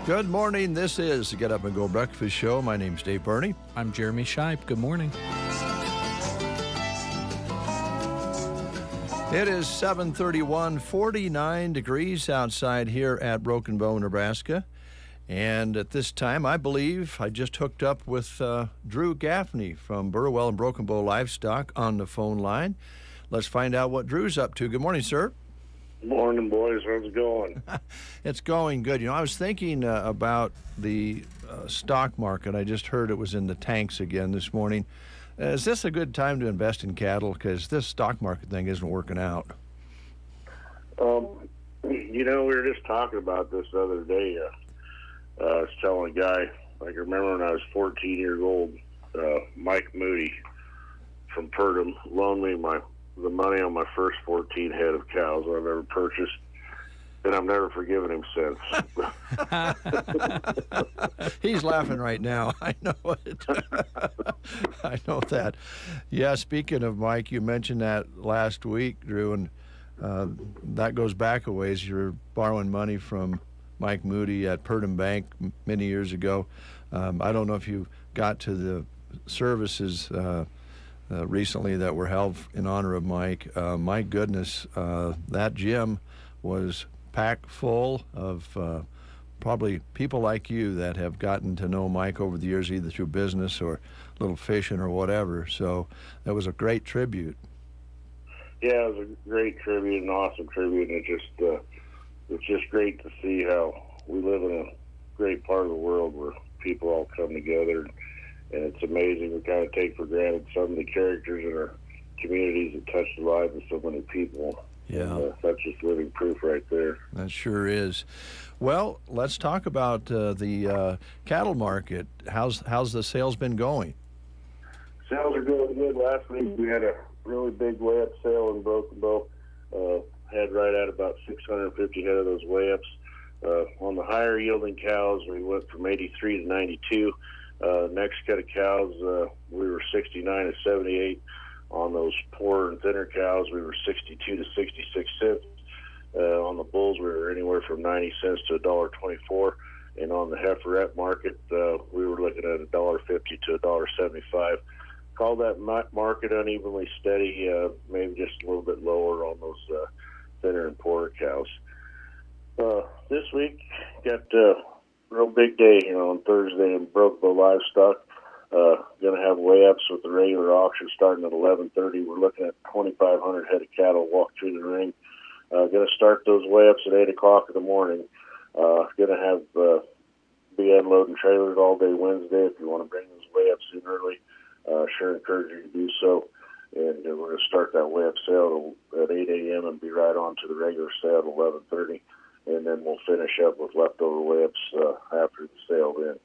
Good morning. This is the Get Up and Go Breakfast Show. My name's Dave Burney. I'm Jeremy Scheib. Good morning. It is 7:31, 49 degrees outside here at Broken Bow, Nebraska. And at this time, I believe I just hooked up with Drew Gaffney from Burwell and Broken Bow Livestock on the phone line. Let's find out what Drew's up to. Good morning, sir. Good morning, boys. How's it going? It's going good. You know, I was thinking about the stock market. I just heard it was in the tanks again this morning. Is this a good time to invest in cattle? Because this stock market thing isn't working out. You know, we were just talking about this the other day. I was telling a guy, I can remember when I was 14 years old, Mike Moody from Purdom loaned me the money on my first 14 head of cows I've ever purchased, and I've never forgiven him since. He's laughing right now. I know it. I know that. Yeah, speaking of Mike, you mentioned that last week, Drew, and that goes back a ways. You're borrowing money from Mike Moody at Purdom Bank many years ago. I don't know if you got to the services recently that were held in honor of Mike. My goodness, that gym was packed full of probably people like you that have gotten to know Mike over the years, either through business or little fishing or whatever. So that was a great tribute. Yeah, it was a great tribute, an awesome tribute, and it's just great to see how we live in a great part of the world where people all come together. And it's amazing. We kind of take for granted some of the characters in our communities that touch the lives of so many people. Yeah. And, that's just living proof right there. That sure is. Well, let's talk about the cattle market. How's the sales been going? Sales are going good. Last week we had a really big weigh-up sale in Broken Bow. Had right at about 650 head of those weigh-ups. On the higher yielding cows, we went from 83 to 92. Next cut of cows, we were 69 to 78. On those poorer and thinner cows, we were 62 to 66 cents. On the bulls, we were anywhere from 90 cents to $1.24. And on the heiferette market, we were looking at $1.50 to $1.75. Call that market unevenly steady, maybe just a little bit lower on those thinner and poorer cows. This week, got real big day here on Thursday in Broken Bow Livestock. Going to have weigh-ups with the regular auction starting at 11:30. We're looking at 2,500 head of cattle walk through the ring. Going to start those weigh-ups at 8 o'clock in the morning. Going to have be unloading trailers all day Wednesday. If you want to bring those weigh-ups in early, sure encourage you to do so. And we're going to start that weigh-up sale at 8 a.m. and be right on to the regular sale at 11:30. And then we'll finish up with leftover weigh-ups after the sale then.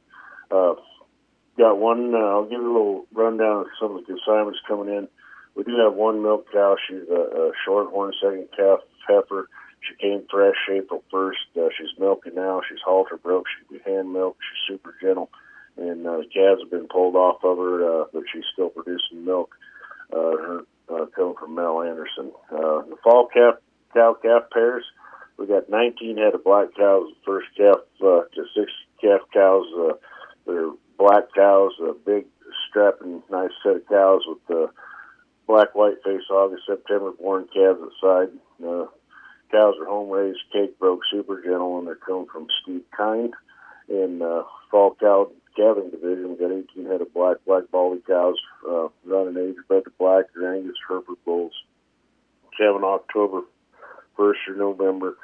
Got one, I'll give you a little rundown of some of the consignments coming in. We do have one milk cow. She's a shorthorn second calf heifer. She came fresh April 1st. She's milking now. She's halter broke. She can be hand milked. She's super gentle. And the calves have been pulled off of her, but she's still producing milk. Her coming from Mel Anderson. The fall cow-calf pairs, we got 19 head of black cows, first calf to 6 calf cows. They're black cows, a big, strapping, nice set of cows with black, white face, August, September born calves at side. Cows are home raised, cake broke, super gentle, and they're coming from Steve Kind. In fall cow calving division, we got 18 head of black baldy cows, running age bred to black or Angus Hereford bulls. Calving October 1st or November,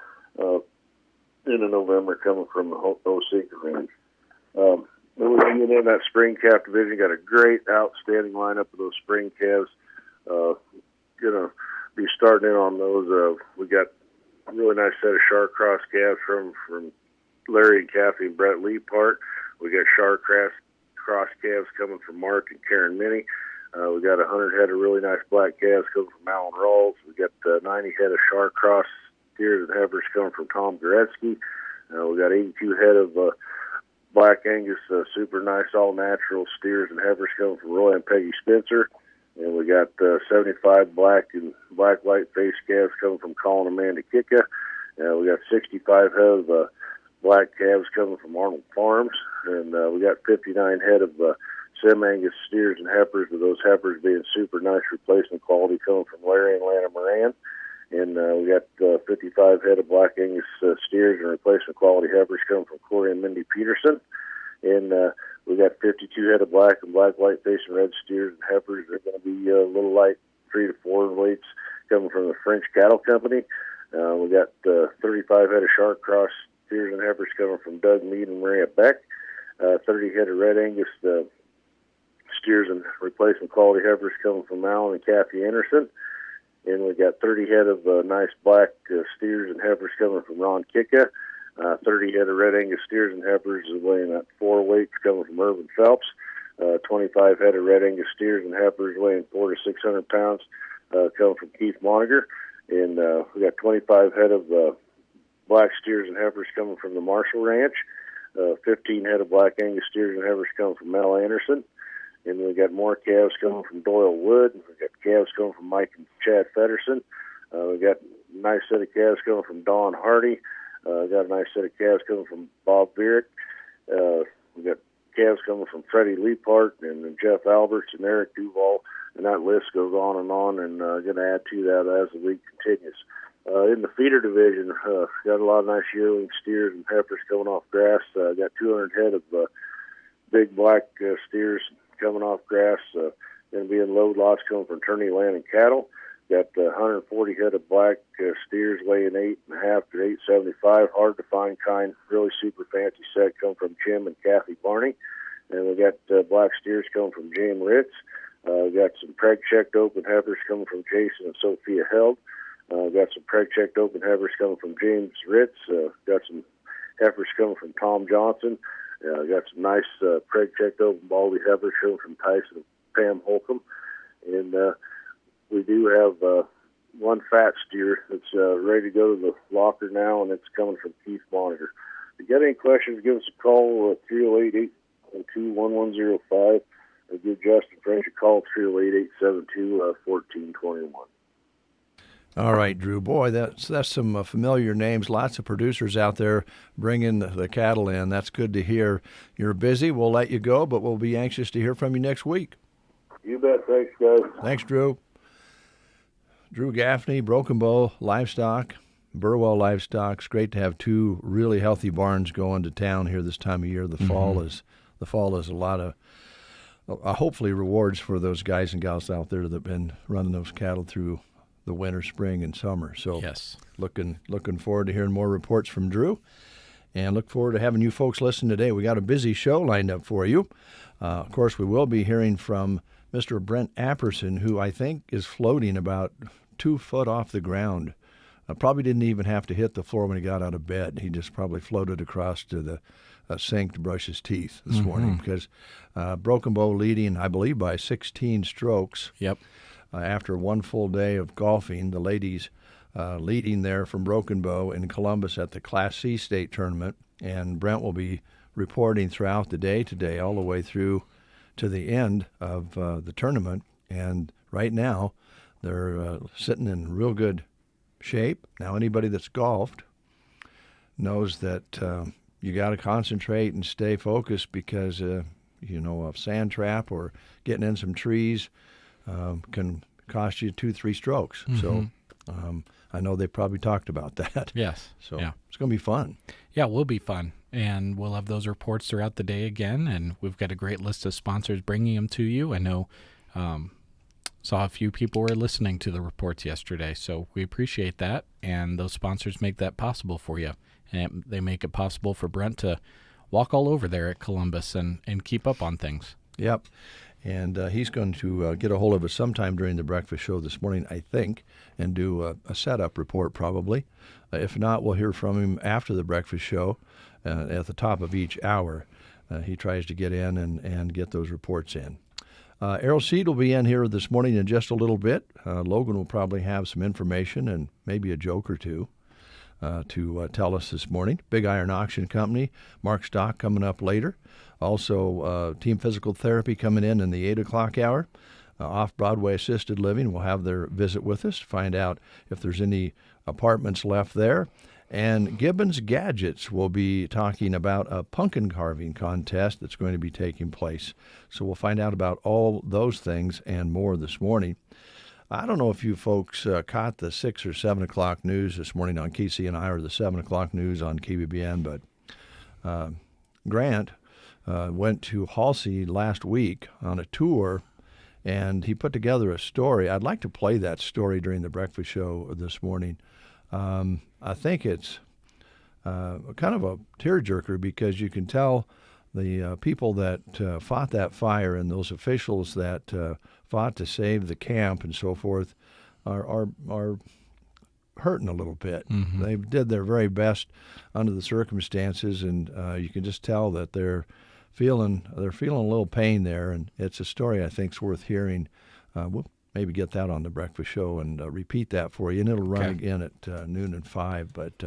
into November, coming from the No Secret range. Then we being in that spring calf division, got a great, outstanding lineup of those spring calves. Gonna be starting in on those. We got a really nice set of Char Cross calves from Larry and Kathy and Brett Lee part. We got Char Cross calves coming from Mark and Karen Minnie. We got 100 head of really nice black calves coming from Alan Rawls. We got 90 head of Char Cross steers and heifers coming from Tom Goretzky. We got 82 head of Black Angus, super nice all-natural steers and heifers coming from Roy and Peggy Spencer. And we got 75 black and black white-faced calves coming from Colin and Amanda Kicka. We got 65 head of black calves coming from Arnold Farms. And we got 59 head of Sim Angus steers and heifers, with those heifers being super nice replacement quality coming from Larry and Lana Moran. And we got 55 head of Black Angus steers and replacement quality heifers coming from Corey and Mindy Peterson. And we got 52 head of black and black white face and red steers and heifers. They're going to be a little light, 3 to 4 weights, coming from the French Cattle Company. We got 35 head of Shark Cross steers and heifers coming from Doug Mead and Maria Beck. 30 head of Red Angus steers and replacement quality heifers coming from Alan and Kathy Anderson. And we got 30 head of nice black steers and heifers coming from Ron Kicka. 30 head of Red Angus steers and heifers weighing at 4 weights coming from Irvin Phelps. 25 head of Red Angus steers and heifers weighing 400 to 600 pounds coming from Keith Moniger. And we got 25 head of black steers and heifers coming from the Marshall Ranch. 15 head of Black Angus steers and heifers coming from Mel Anderson. And we got more calves coming from Doyle Wood. We got calves coming from Mike and Chad Fedderson. We got a nice set of calves coming from Don Hardy. We got a nice set of calves coming from Bob Vierick. We got calves coming from Freddie Leapart and Jeff Alberts and Eric Duval. And that list goes on, and going to add to that as the week continues. In the feeder division, got a lot of nice yearling steers and heifers coming off grass. Got 200 head of big black steers coming off grass. Going to be in load lots coming from Attorney Land and Cattle. Got 140 head of black steers weighing 8.5 to 875. Hard to find kind, really super fancy set coming from Jim and Kathy Barney. And we got black steers coming from James Ritz. We got some preg-checked open heifers coming from Jason and Sophia Held. Got some preg-checked open heifers coming from James Ritz. Got some heifers coming from Tom Johnson. Got some nice preg-checked open baldy heifers coming from Tyson and Pam Holcomb. And we do have one fat steer that's ready to go to the locker now, and it's coming from Keith Monitor. If you got any questions, give us a call, 308-812-1105. Or give Justin French a call, 308-872-1421. All right, Drew. Boy, that's some familiar names. Lots of producers out there bringing the cattle in. That's good to hear. You're busy. We'll let you go, but we'll be anxious to hear from you next week. You bet. Thanks, guys. Thanks, Drew. Drew Gaffney, Broken Bow Livestock, Burwell Livestock. It's great to have two really healthy barns going to town here this time of year. The fall is a lot of hopefully rewards for those guys and gals out there that have been running those cattle through the winter, spring, and summer. So yes, looking forward to hearing more reports from Drew, and look forward to having you folks listen today. We got a busy show lined up for you. Of course, we will be hearing from Mr. Brent Apperson, who I think is floating about 2 foot off the ground. Probably didn't even have to hit the floor when he got out of bed. He just probably floated across to the sink to brush his teeth this morning, because Broken Bow leading, I believe, by 16 strokes. Yep. After one full day of golfing, the ladies leading there from Broken Bow in Columbus at the Class C state tournament. And Brent will be reporting throughout the day today, all the way through to the end of the tournament. And right now, they're sitting in real good shape. Now, anybody that's golfed knows that you got to concentrate and stay focused, because, a sand trap or getting in some trees can cost you 2-3 strokes. So I know they probably talked about that. Yes. So yeah. It's going to be fun. Yeah, it will be fun. And we'll have those reports throughout the day again. And we've got a great list of sponsors bringing them to you. I know saw a few people were listening to the reports yesterday. So we appreciate that. And those sponsors make that possible for you. And they make it possible for Brent to walk all over there at Columbus and keep up on things. Yep. And he's going to get a hold of us sometime during the breakfast show this morning, I think, and do a setup report probably. If not, we'll hear from him after the breakfast show at the top of each hour. He tries to get in and get those reports in. Errol Seed will be in here this morning in just a little bit. Logan will probably have some information and maybe a joke or two to tell us this morning. Big Iron Auction Company, Mark Stock coming up later. Also, Team Physical Therapy coming in the 8 o'clock hour. Off-Broadway Assisted Living will have their visit with us to find out if there's any apartments left there. And Gibbons Gadgets will be talking about a pumpkin carving contest that's going to be taking place. So we'll find out about all those things and more this morning. I don't know if you folks caught the 6 or 7 o'clock news this morning on KCNI or the 7 o'clock news on KBBN, but Grant went to Halsey last week on a tour, and he put together a story. I'd like to play that story during the breakfast show this morning. I think it's kind of a tearjerker because you can tell the people that fought that fire and those officials that fought to save the camp and so forth are hurting a little bit. Mm-hmm. They did their very best under the circumstances, and you can just tell that they're feeling a little pain there, and it's a story I think is worth hearing. We'll maybe get that on the breakfast show and repeat that for you, and it'll run again at noon and 5. But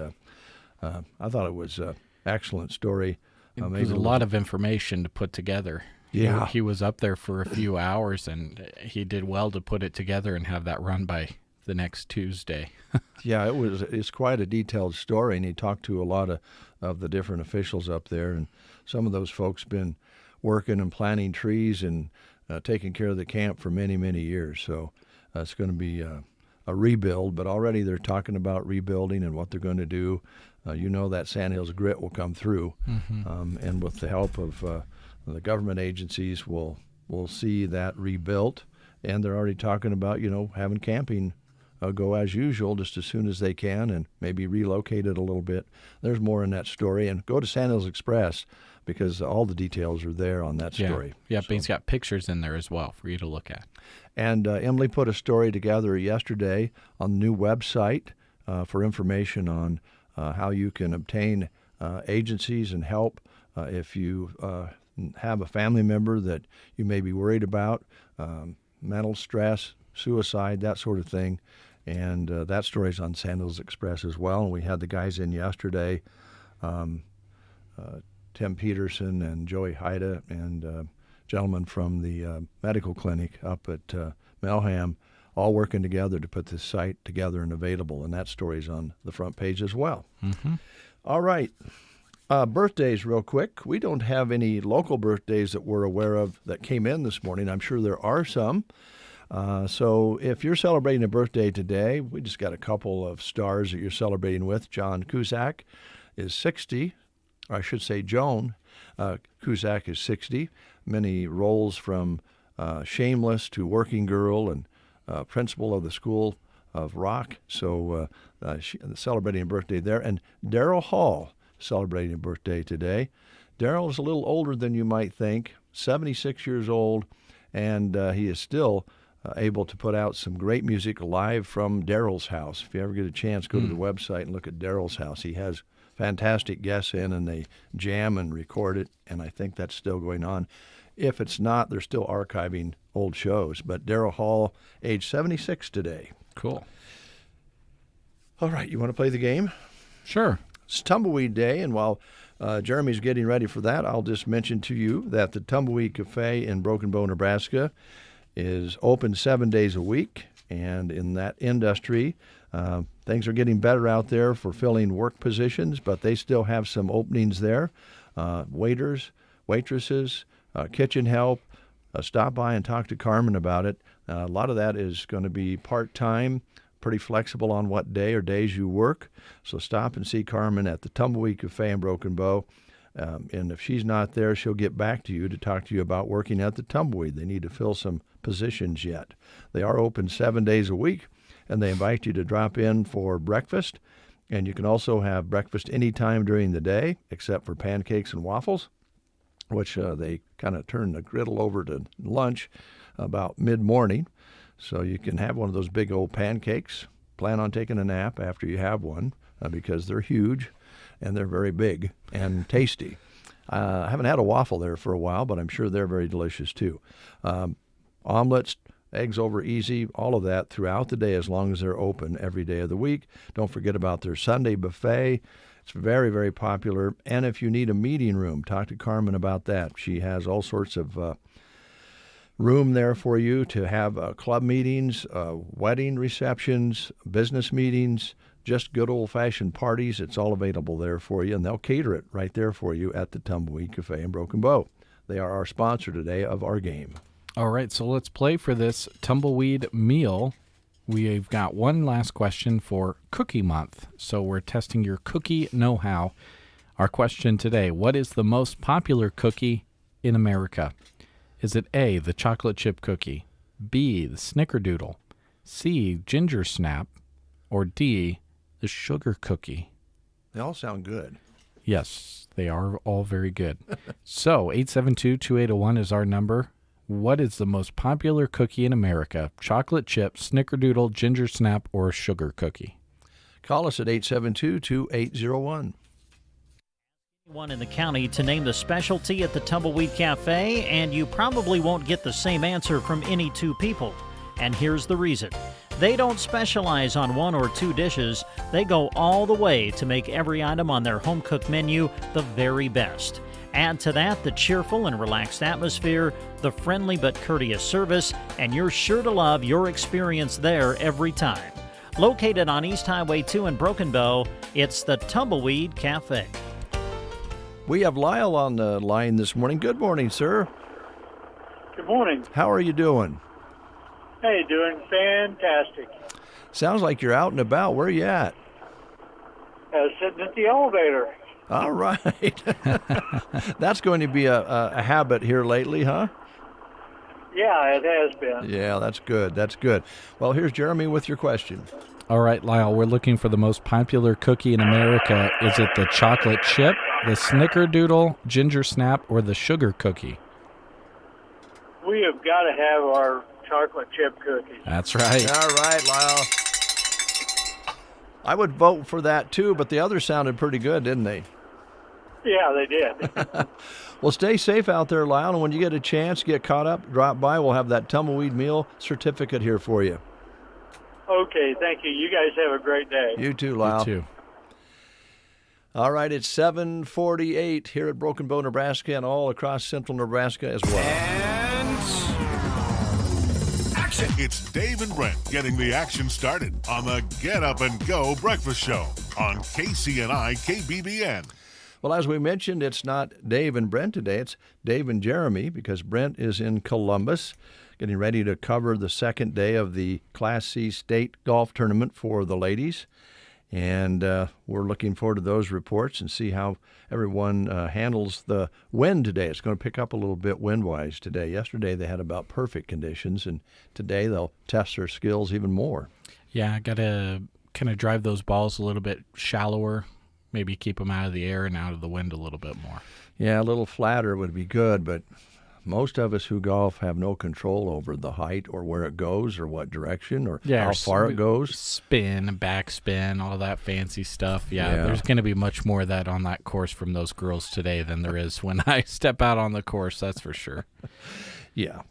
I thought it was an excellent story. It was a lot of information to put together. Yeah. He was up there for a few hours, and he did well to put it together and have that run by the next Tuesday. Yeah, it's quite a detailed story, and he talked to a lot of the different officials up there, and some of those folks been working and planting trees and taking care of the camp for many, many years. So it's going to be a rebuild, but already they're talking about rebuilding and what they're going to do. That Sandhills grit will come through, mm-hmm. And with the help of the government agencies, we'll see that rebuilt. And they're already talking about, having camping go as usual just as soon as they can and maybe relocate it a little bit. There's more in that story. And go to Sandhills Express because all the details are there on that story. Yeah, but he's got pictures in there as well for you to look at. And Emily put a story together yesterday on the new website for information on how you can obtain agencies and help if you have a family member that you may be worried about, mental stress, suicide, that sort of thing. And that story's on Sandhills Express as well. And we had the guys in yesterday, Tim Peterson and Joey Haida and gentlemen from the medical clinic up at Melham, all working together to put this site together and available. And that story's on the front page as well. Mm-hmm. All right. Birthdays real quick. We don't have any local birthdays that we're aware of that came in this morning. I'm sure there are some. So if you're celebrating a birthday today, we just got a couple of stars that you're celebrating with. John Cusack is 60. Or I should say Joan Cusack is 60. Many roles from Shameless to Working Girl and principal of the School of Rock. So celebrating a birthday there. And Daryl Hall celebrating a birthday today. Daryl is a little older than you might think, 76 years old, and he is still able to put out some great music live from Daryl's house. If you ever get a chance, go to the website and look at Daryl's house. He has fantastic guests in, and they jam and record it, and I think that's still going on. If it's not, they're still archiving old shows. But Daryl Hall, age 76 today. Cool. All right, you want to play the game? Sure. It's Tumbleweed Day, and while Jeremy's getting ready for that, I'll just mention to you that the Tumbleweed Cafe in Broken Bow, Nebraska is open 7 days a week, and in that industry, things are getting better out there for filling work positions, but they still have some openings there. Waiters, waitresses, kitchen help. Stop by and talk to Carmen about it. A lot of that is going to be part-time, pretty flexible on what day or days you work. So stop and see Carmen at the Tumbleweed Cafe in Broken Bow. And if she's not there, she'll get back to you to talk to you about working at the Tumbleweed. They need to fill some positions yet. They are open 7 days a week, and they invite you to drop in for breakfast And you can also have breakfast anytime during the day, except for pancakes and waffles, which they kind of turn the griddle over to lunch about mid-morning. So you can have one of those big old pancakes. Plan on taking a nap after you have one because they're huge and they're very big and tasty. I haven't had a waffle there for a while, but I'm sure they're very delicious too. Omelets, eggs over easy, all of that throughout the day as long as they're open every day of the week. Don't forget about their Sunday buffet. It's very, very popular. And if you need a meeting room, talk to Carmen about that. She has all sorts of room there for you to have club meetings, wedding receptions, business meetings, just good old-fashioned parties. It's all available there for you, and they'll cater it right there for you at the Tumbleweed Cafe in Broken Bow. They are our sponsor today of our game. All right, so let's play for this Tumbleweed meal. We've got one last question for Cookie Month, so we're testing your cookie know-how. Our question today, what is the most popular cookie in America? Is it A, the chocolate chip cookie, B, the snickerdoodle, C, ginger snap, or D, the sugar cookie? They all sound good. Yes, they are all very good. So 872-2801 is our number. What is the most popular cookie in America? Chocolate chip, snickerdoodle, ginger snap, or sugar cookie? Call us at 872-2801. One in the county to name the specialty at the Tumbleweed Cafe, and you probably won't get the same answer from any two people. And here's the reason. They don't specialize on one or two dishes. They go all the way to make every item on their home-cooked menu the very best. Add to that the cheerful and relaxed atmosphere, the friendly but courteous service, and you're sure to love your experience there every time. Located on East Highway 2 in Broken Bow, it's the Tumbleweed Cafe. We have Lyle on the line this morning. Good morning, sir. Good morning. How are you doing? Hey, doing fantastic. Sounds like you're out and about. Where are you at? Sitting at the elevator. All right. That's going to be a habit here lately, huh? Yeah, it has been. Yeah, that's good. That's good. Well, here's Jeremy with your question. All right, Lyle, we're looking for the most popular cookie in America. Is it the chocolate chip, the snickerdoodle, ginger snap, or the sugar cookie? We have got to have our chocolate chip cookie. That's right. All right, Lyle. I would vote for that too, but the others sounded pretty good, didn't they? Yeah, they did. Well, stay safe out there, Lyle, and when you get a chance, get caught up, drop by. We'll have that Tumbleweed meal certificate here for you. Okay, thank you. You guys have a great day. You too, Lyle. You too. All right, it's 7:48 here at Broken Bow, Nebraska, and all across central Nebraska as well. And action! It's Dave and Brent getting the action started on the Get Up and Go Breakfast Show on KCNI KBBN. Well, as we mentioned, it's not Dave and Brent today. It's Dave and Jeremy because Brent is in Columbus getting ready to cover the second day of the Class C state golf tournament for the ladies. And we're looking forward to those reports and see how everyone handles the wind today. It's going to pick up a little bit wind-wise today. Yesterday they had about perfect conditions, and today they'll test their skills even more. Yeah, got to kind of drive those balls a little bit shallower, maybe keep them out of the air and out of the wind a little bit more. Yeah, a little flatter would be good, but most of us who golf have no control over the height or where it goes or what direction or how far it goes. Spin, backspin, all that fancy stuff. Yeah, there's going to be much more of that on that course from those girls today than there is when I step out on the course, that's for sure. Yeah,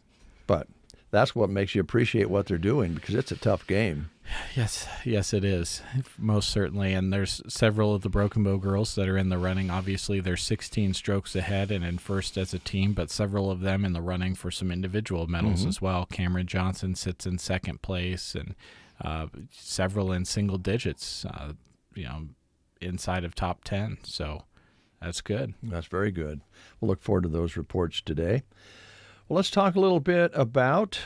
but that's what makes you appreciate what they're doing because it's a tough game. Yes, it is, most certainly. And there's several of the Broken Bow girls that are in the running. Obviously, they're 16 strokes ahead and in first as a team, but several of them in the running for some individual medals as well. Cameron Johnson sits in second place, and several in single digits, inside of top 10. So that's good. That's very good. We'll look forward to those reports today. Well, let's talk a little bit about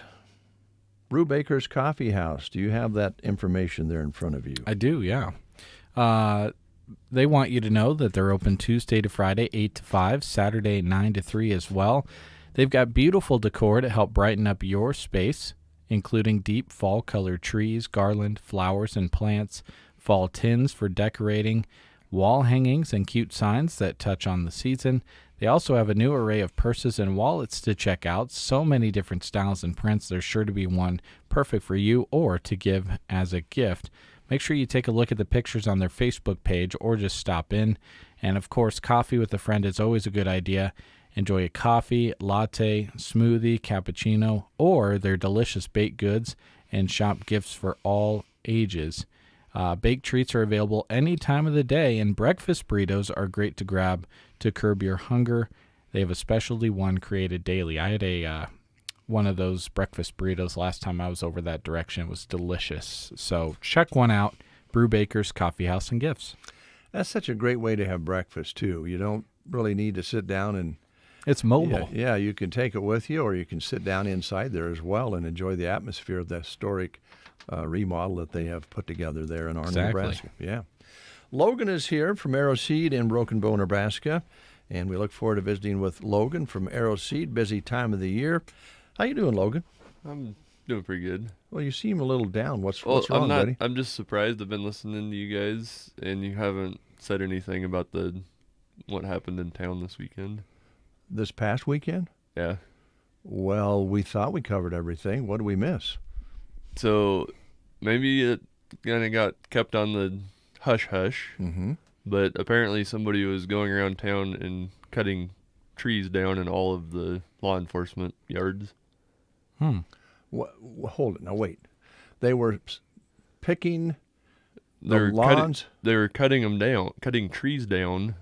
Brubaker's Coffee House. Do you have that information there in front of you? I do, yeah. They want you to know that they're open Tuesday to Friday, 8 to 5, Saturday, 9 to 3 as well. They've got beautiful decor to help brighten up your space, including deep fall-colored trees, garland, flowers, and plants, fall tins for decorating, wall hangings, and cute signs that touch on the season. They also have a new array of purses and wallets to check out. So many different styles and prints. There's sure to be one perfect for you or to give as a gift. Make sure you take a look at the pictures on their Facebook page or just stop in. And, of course, coffee with a friend is always a good idea. Enjoy a coffee, latte, smoothie, cappuccino, or their delicious baked goods and shop gifts for all ages. Baked treats are available any time of the day, and breakfast burritos are great to grab to curb your hunger. They have a specialty one created daily. I had one of those breakfast burritos last time I was over that direction. It was delicious. So check one out, Brew Bakers Coffee House and Gifts. That's such a great way to have breakfast, too. You don't really need to sit down and... It's mobile. Yeah, you can take it with you, or you can sit down inside there as well and enjoy the atmosphere of the historic remodel that they have put together there in Arnold, Nebraska. Yeah. Logan is here from Arrow Seed in Broken Bow, Nebraska, and we look forward to visiting with Logan from Arrow Seed. Busy time of the year. How you doing, Logan? I'm doing pretty good. Well, you seem a little down. What's wrong, buddy? I'm just surprised. I've been listening to you guys, and you haven't said anything about what happened in town this weekend. This past weekend? Yeah. Well, we thought we covered everything. What did we miss? So maybe it kind of got kept on the hush-hush, but apparently somebody was going around town and cutting trees down in all of the law enforcement yards. Hold it. Now, wait. They were picking the lawns? They were cutting them down, cutting trees down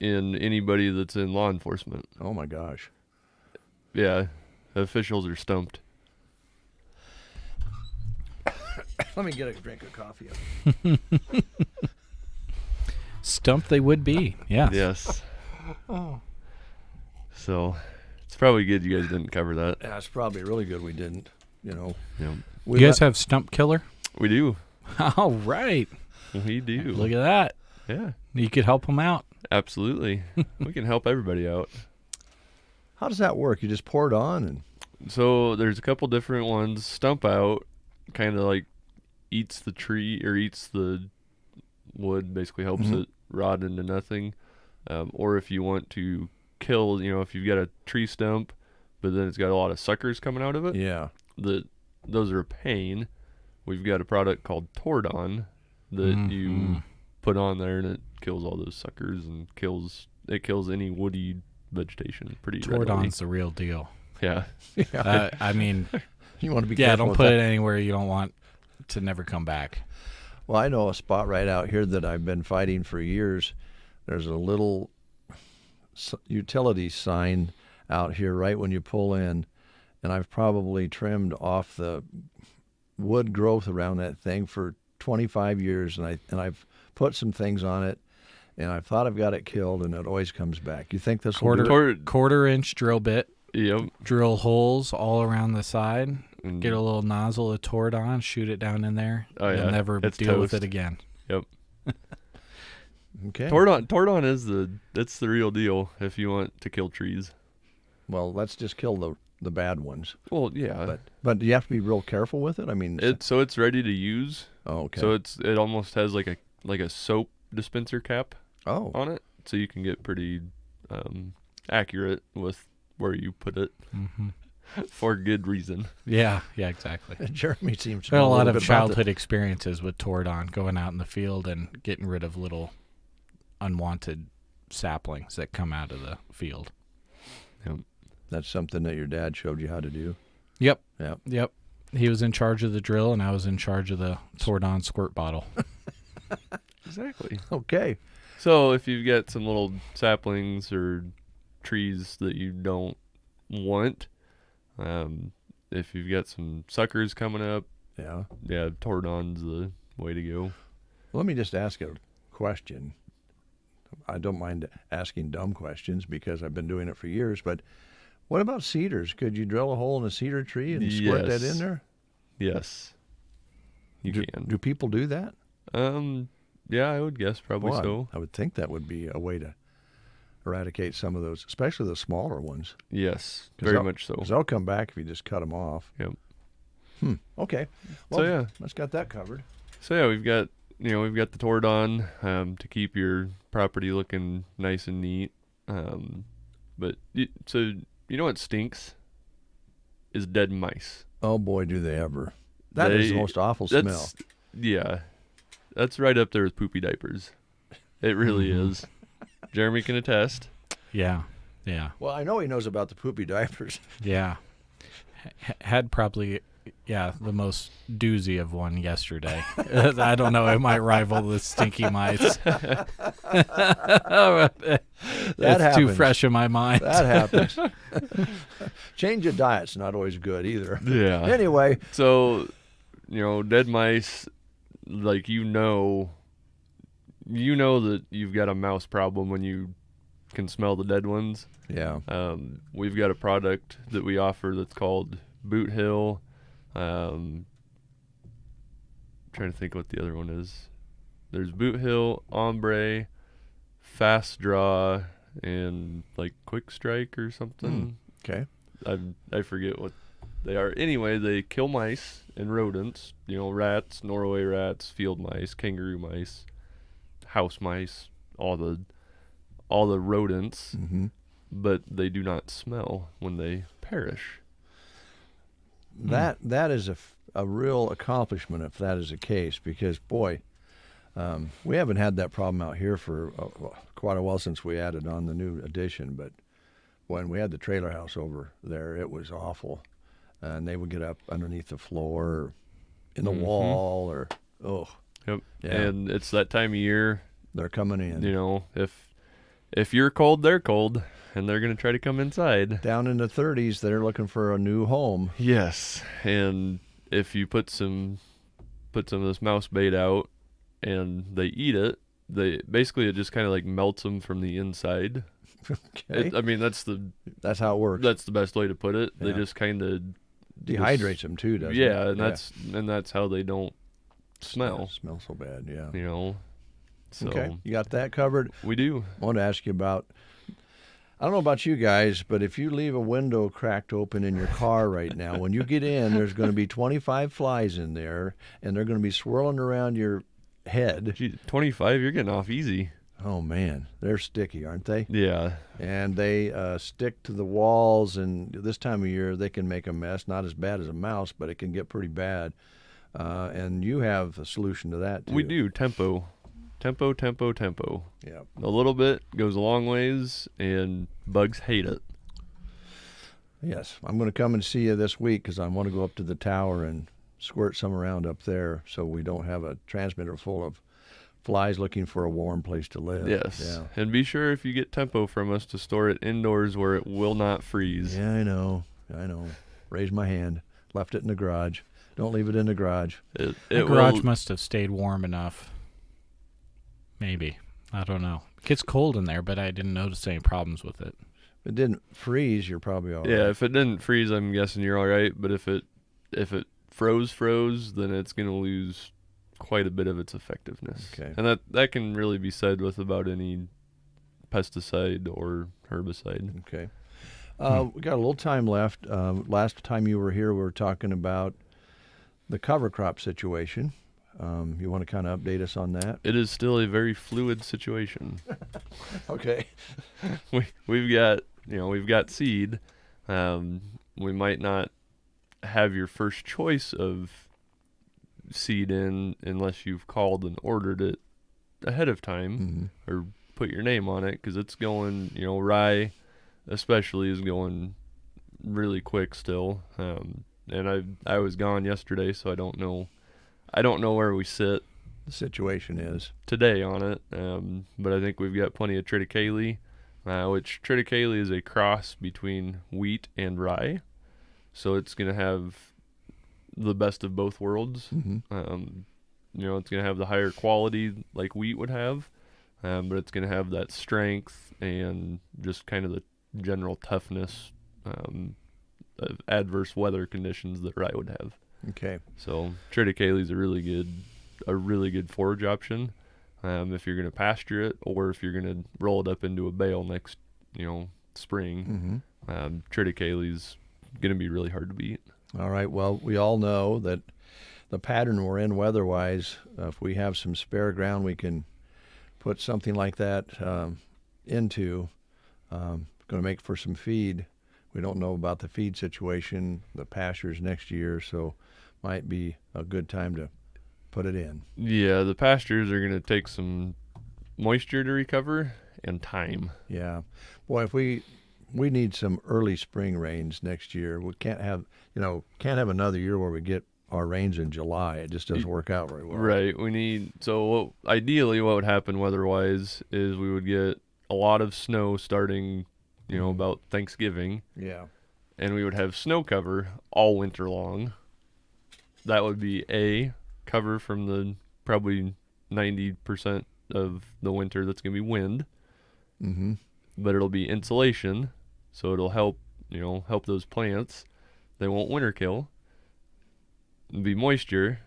in anybody that's in law enforcement. Oh, my gosh. Yeah. Officials are stumped. Let me get a drink of coffee. Stumped they would be, yeah. Yes. So, it's probably good you guys didn't cover that. Yeah, it's probably really good we didn't, Yep. You guys have Stump Killer? We do. All right. We do. Look at that. Yeah. You could help them out. Absolutely. We can help everybody out. How does that work? You just pour it on? And So, there's a couple different ones. Stump Out kind of like eats the tree or eats the wood, basically helps it rot into nothing. Or if you want to kill, if you've got a tree stump, but then it's got a lot of suckers coming out of it. Yeah. Those are a pain. We've got a product called Tordon that you put on there, and it kills all those suckers and kills any woody vegetation pretty readily. Tordon's the real deal. Yeah. I mean, you want to be careful. Don't put it anywhere you don't want to never come back. Well, I know a spot right out here that I've been fighting for years. There's a little utility sign out here right when you pull in, and I've probably trimmed off the wood growth around that thing for 25 years, and I've put some things on it, and I thought I've got it killed, and it always comes back. You think this will do it? Quarter-inch drill bit. Yep. Drill holes all around the side. And get a little nozzle of Tordon, shoot it down in there. Oh, yeah. You'll never deal with it again. Yep. Okay. Tordon is that's the real deal if you want to kill trees. Well, let's just kill the bad ones. Well, yeah. But you have to be real careful with it. I mean, it's ready to use. Oh, okay. So it almost has like a soap dispenser cap on it, so you can get pretty accurate with where you put it for good reason. Yeah, exactly. Jeremy seems to had a lot bit of childhood experiences with Tordon, going out in the field and getting rid of little unwanted saplings that come out of the field. Yep. That's something that your dad showed you how to do. Yep. Yep. Yep. He was in charge of the drill, and I was in charge of the Tordon squirt bottle. Exactly. Okay. So if you've got some little saplings or trees that you don't want, if you've got some suckers coming up, yeah, Tordon's the way to go. Let me just ask a question. I don't mind asking dumb questions because I've been doing it for years, but what about cedars? Could you drill a hole in a cedar tree and squirt that in there? Yes. You can. Do people do that? Yeah, I would guess probably so. I would think that would be a way to eradicate some of those, especially the smaller ones. Yes, very much so. Because they'll come back if you just cut them off. Yep. Okay. Well, that's got that covered. So yeah, we've got we've got the Tordon to keep your property looking nice and neat. But so you know what stinks is dead mice. Oh boy, do they ever! That is the most awful smell. Yeah, that's right up there with poopy diapers. It really is. Jeremy can attest. Yeah. Well, I know he knows about the poopy diapers. Yeah. Had probably, the most doozy of one yesterday. I don't know. It might rival the stinky mice. That's too fresh in my mind. That happens. Change of diet's not always good either. Yeah. Anyway. So, dead mice, like, that you've got a mouse problem when you can smell the dead ones. Yeah. We've got a product that we offer that's called Boot Hill. Trying to think what the other one is. There's Boot Hill, Ombre, Fast Draw, and like Quick Strike or something. Okay. I forget what they are. Anyway, they kill mice and rodents. Rats, Norway rats, field mice, kangaroo mice, house mice, all the rodents. Mm-hmm. But they do not smell when they perish. That is a real accomplishment if that is the case, because boy, we haven't had that problem out here for quite a while since we added on the new addition. But when we had the trailer house over there, it was awful, and they would get up underneath the floor, or in the wall, or Yep. Yeah. And it's that time of year. They're coming in. If you're cold, they're cold. And they're going to try to come inside. Down in the 30s, they're looking for a new home. Yes, and if you put some of this mouse bait out, and they eat it, it just kind of like melts them from the inside. Okay. That's how it works. That's the best way to put it. Yeah. They just kind of dehydrates them too, doesn't it? Yeah, and that's how they don't smell. Smell so bad, yeah. So okay, you got that covered. We do. I want to ask you about. I don't know about you guys, but if you leave a window cracked open in your car right now, when you get in, there's going to be 25 flies in there, and they're going to be swirling around your head. Gee, 25, you're getting off easy. Oh, man. They're sticky, aren't they? Yeah. And they stick to the walls, and this time of year, they can make a mess. Not as bad as a mouse, but it can get pretty bad. And you have a solution to that, too. We do. Tempo. Yeah. A little bit goes a long ways, and bugs hate it. Yes. I'm going to come and see you this week because I want to go up to the tower and squirt some around up there so we don't have a transmitter full of flies looking for a warm place to live. Yes. Yeah. And be sure if you get tempo from us to store it indoors where it will not freeze. Yeah, I know. Raise my hand. Left it in the garage. Don't leave it in the garage. The garage must have stayed warm enough. Maybe. I don't know. It gets cold in there, but I didn't notice any problems with it. If it didn't freeze, you're probably all right. Yeah, if it didn't freeze, I'm guessing you're all right. But if it froze, then it's going to lose quite a bit of its effectiveness. Okay. And that can really be said with about any pesticide or herbicide. Okay. We got a little time left. Last time you were here, we were talking about the cover crop situation. You want to kind of update us on that? It is still a very fluid situation. Okay. We've got seed. We might not have your first choice of seed in unless you've called and ordered it ahead of time or put your name on it, because it's going, rye especially is going really quick still. And I was gone yesterday, so I don't know where we sit. The situation is today on it, but I think we've got plenty of triticale, which triticale is a cross between wheat and rye, so it's going to have the best of both worlds. It's going to have the higher quality like wheat would have, but it's going to have that strength and just kind of the general toughness of adverse weather conditions that rye would have. Okay. So triticale is a really good forage option if you're going to pasture it, or if you're going to roll it up into a bale next spring. Triticale is going to be really hard to beat. All right. Well, we all know that the pattern we're in weather-wise, if we have some spare ground, we can put something like that into. Going to make for some feed. We don't know about the feed situation, the pastures next year, so might be a good time to put it in. Yeah, the pastures are going to take some moisture to recover and time. Yeah. Boy, if we need some early spring rains next year. We can't have another year where we get our rains in July. It just doesn't work out very well. Right. Ideally what would happen weather-wise is we would get a lot of snow starting, about Thanksgiving. Yeah. And we would have snow cover all winter long. That would be cover from the probably 90% of the winter that's going to be wind. Mm-hmm. But it'll be insulation, so it'll help those plants. They won't winter kill. It'll be moisture,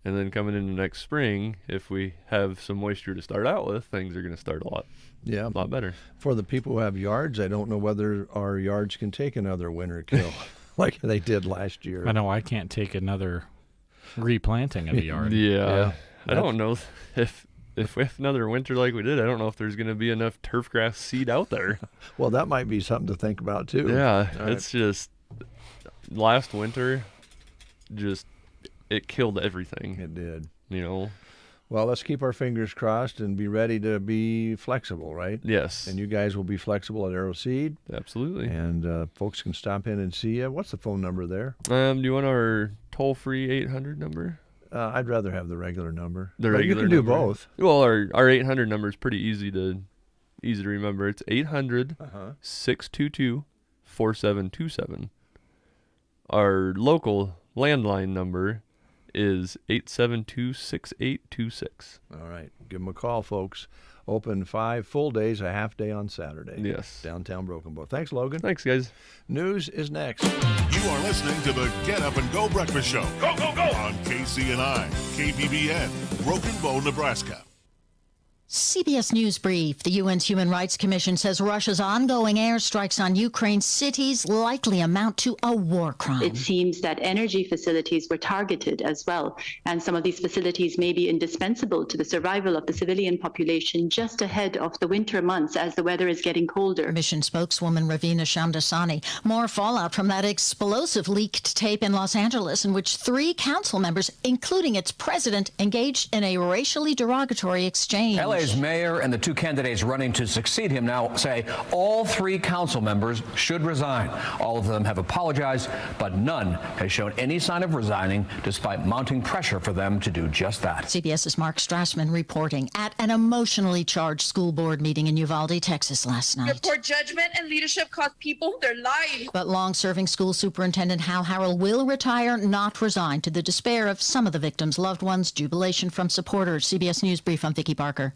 and then coming into next spring, if we have some moisture to start out with, things are going to start a lot better. For the people who have yards, I don't know whether our yards can take another winter kill like they did last year. I know I can't take another replanting of a yard. Yeah. I don't know if we have another winter like we did, I don't know if there's going to be enough turf grass seed out there. Well, that might be something to think about, too. Yeah, it's just last winter, it killed everything. It did. Well, let's keep our fingers crossed and be ready to be flexible, right? Yes. And you guys will be flexible at Arrow Seed. Absolutely. And folks can stop in and see you. What's the phone number there? Do you want our toll-free 800 number? I'd rather have the regular number. You can do both. Well, our 800 number is pretty easy to remember. It's 800-622-4727. Our local landline number is 872-6826. All right. Give them a call, folks. Open 5 full days, a half day on Saturday. Yes. Downtown Broken Bow. Thanks, Logan. Thanks, guys. News is next. You are listening to the Get Up and Go Breakfast Show. Go, go, go! On KCNI, KBBN, Broken Bow, Nebraska. CBS News Brief. The UN's Human Rights Commission says Russia's ongoing airstrikes on Ukraine's cities likely amount to a war crime. It seems that energy facilities were targeted as well, and some of these facilities may be indispensable to the survival of the civilian population just ahead of the winter months as the weather is getting colder. Commission spokeswoman Ravina Shamdasani. More fallout from that explosive leaked tape in Los Angeles in which 3 council members, including its president, engaged in a racially derogatory exchange. LA's mayor and the 2 candidates running to succeed him now say all 3 council members should resign. All of them have apologized, but none has shown any sign of resigning despite mounting pressure for them to do just that. CBS's Mark Strassman reporting at an emotionally charged school board meeting in Uvalde, Texas last night. Poor judgment and leadership cost people their lives. But long-serving school superintendent Hal Harrell will retire, not resign, to the despair of some of the victims' loved ones. Jubilation from supporters. CBS News Brief, I'm Vicki Barker.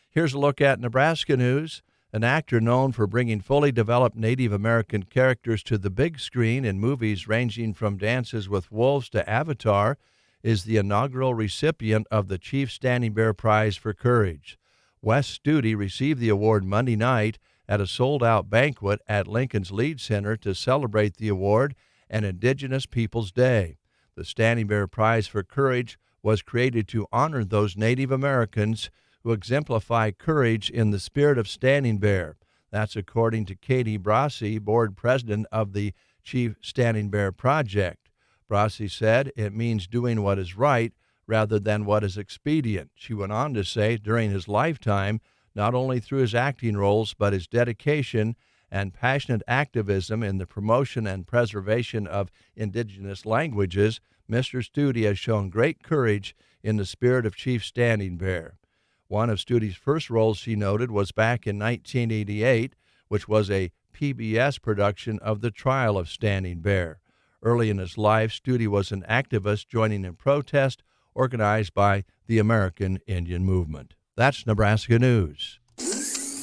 Here's a look at Nebraska news. An actor known for bringing fully developed Native American characters to the big screen in movies ranging from Dances with Wolves to Avatar is the inaugural recipient of the Chief Standing Bear Prize for Courage. Wes Studi received the award Monday night at a sold-out banquet at Lincoln's Lead Center to celebrate the award and Indigenous Peoples Day. The Standing Bear Prize for Courage was created to honor those Native Americans who exemplify courage in the spirit of Standing Bear. That's according to Katie Brasi, board president of the Chief Standing Bear Project. Brasi said it means doing what is right rather than what is expedient. She went on to say during his lifetime, not only through his acting roles, but his dedication and passionate activism in the promotion and preservation of indigenous languages, Mr. Studi has shown great courage in the spirit of Chief Standing Bear. One of Studi's first roles, she noted, was back in 1988, which was a PBS production of The Trial of Standing Bear. Early in his life, Studi was an activist joining in protest organized by the American Indian Movement. That's Nebraska News.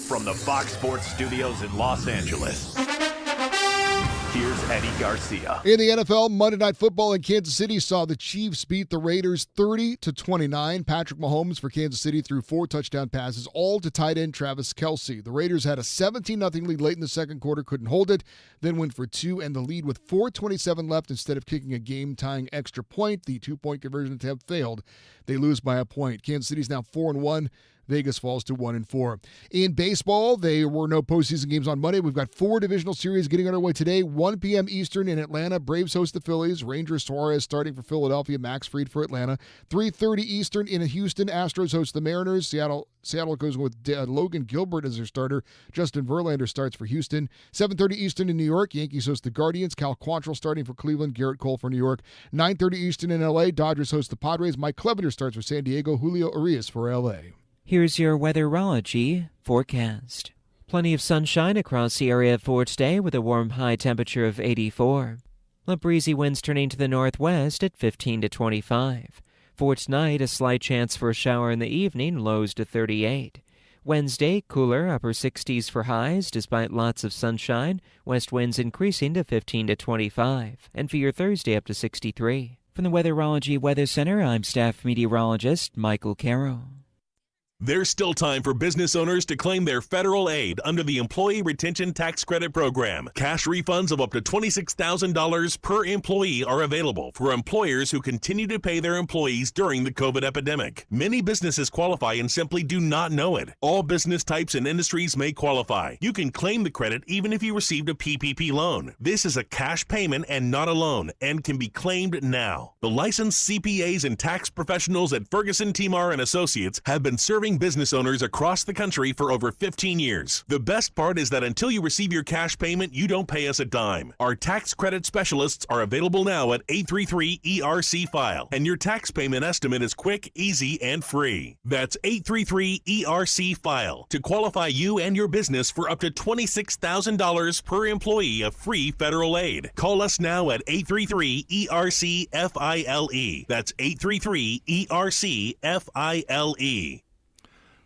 From the Fox Sports Studios in Los Angeles, Here's Eddie Garcia. In the NFL, Monday Night Football in Kansas City saw the Chiefs beat the Raiders 30-29. Patrick Mahomes for Kansas City threw 4 touchdown passes, all to tight end Travis Kelce. The Raiders had a 17-0 lead late in the second quarter, couldn't hold it, then went for 2 and the lead with 4:27 left. Instead of kicking a game-tying extra point, the 2-point conversion attempt failed. They lose by a point. Kansas City's now 4-1. Vegas falls to 1-4. In baseball, there were no postseason games on Monday. We've got 4 divisional series getting underway today. 1 p.m. Eastern in Atlanta. Braves host the Phillies. Rangers Suarez starting for Philadelphia. Max Fried for Atlanta. 3:30 Eastern in Houston. Astros host the Mariners. Seattle goes with Logan Gilbert as their starter. Justin Verlander starts for Houston. 7:30 Eastern in New York. Yankees host the Guardians. Cal Quantrill starting for Cleveland. Garrett Cole for New York. 9:30 Eastern in L.A. Dodgers host the Padres. Mike Clevenger starts for San Diego. Julio Urias for L.A. Here's your weatherology forecast. Plenty of sunshine across the area for today with a warm high temperature of 84. The breezy winds turning to the northwest at 15 to 25. For tonight, a slight chance for a shower in the evening, lows to 38. Wednesday, cooler, upper 60s for highs despite lots of sunshine. West winds increasing to 15 to 25. And for your Thursday, up to 63. From the Weatherology Weather Center, I'm staff meteorologist Michael Caro. There's still time for business owners to claim their federal aid under the Employee Retention Tax Credit Program. Cash refunds of up to $26,000 per employee are available for employers who continue to pay their employees during the COVID epidemic. Many businesses qualify and simply do not know it. All business types and industries may qualify. You can claim the credit even if you received a PPP loan. This is a cash payment and not a loan and can be claimed now. The licensed CPAs and tax professionals at Ferguson, Timar and Associates have been serving business owners across the country for over 15 years. The best part is that until you receive your cash payment, you don't pay us a dime. Our tax credit specialists are available now at 833-ERC-FILE, and your tax payment estimate is quick, easy, and free. That's 833-ERC-FILE to qualify you and your business for up to $26,000 per employee of free federal aid. Call us now at 833-ERC-FILE. That's 833-ERC-FILE.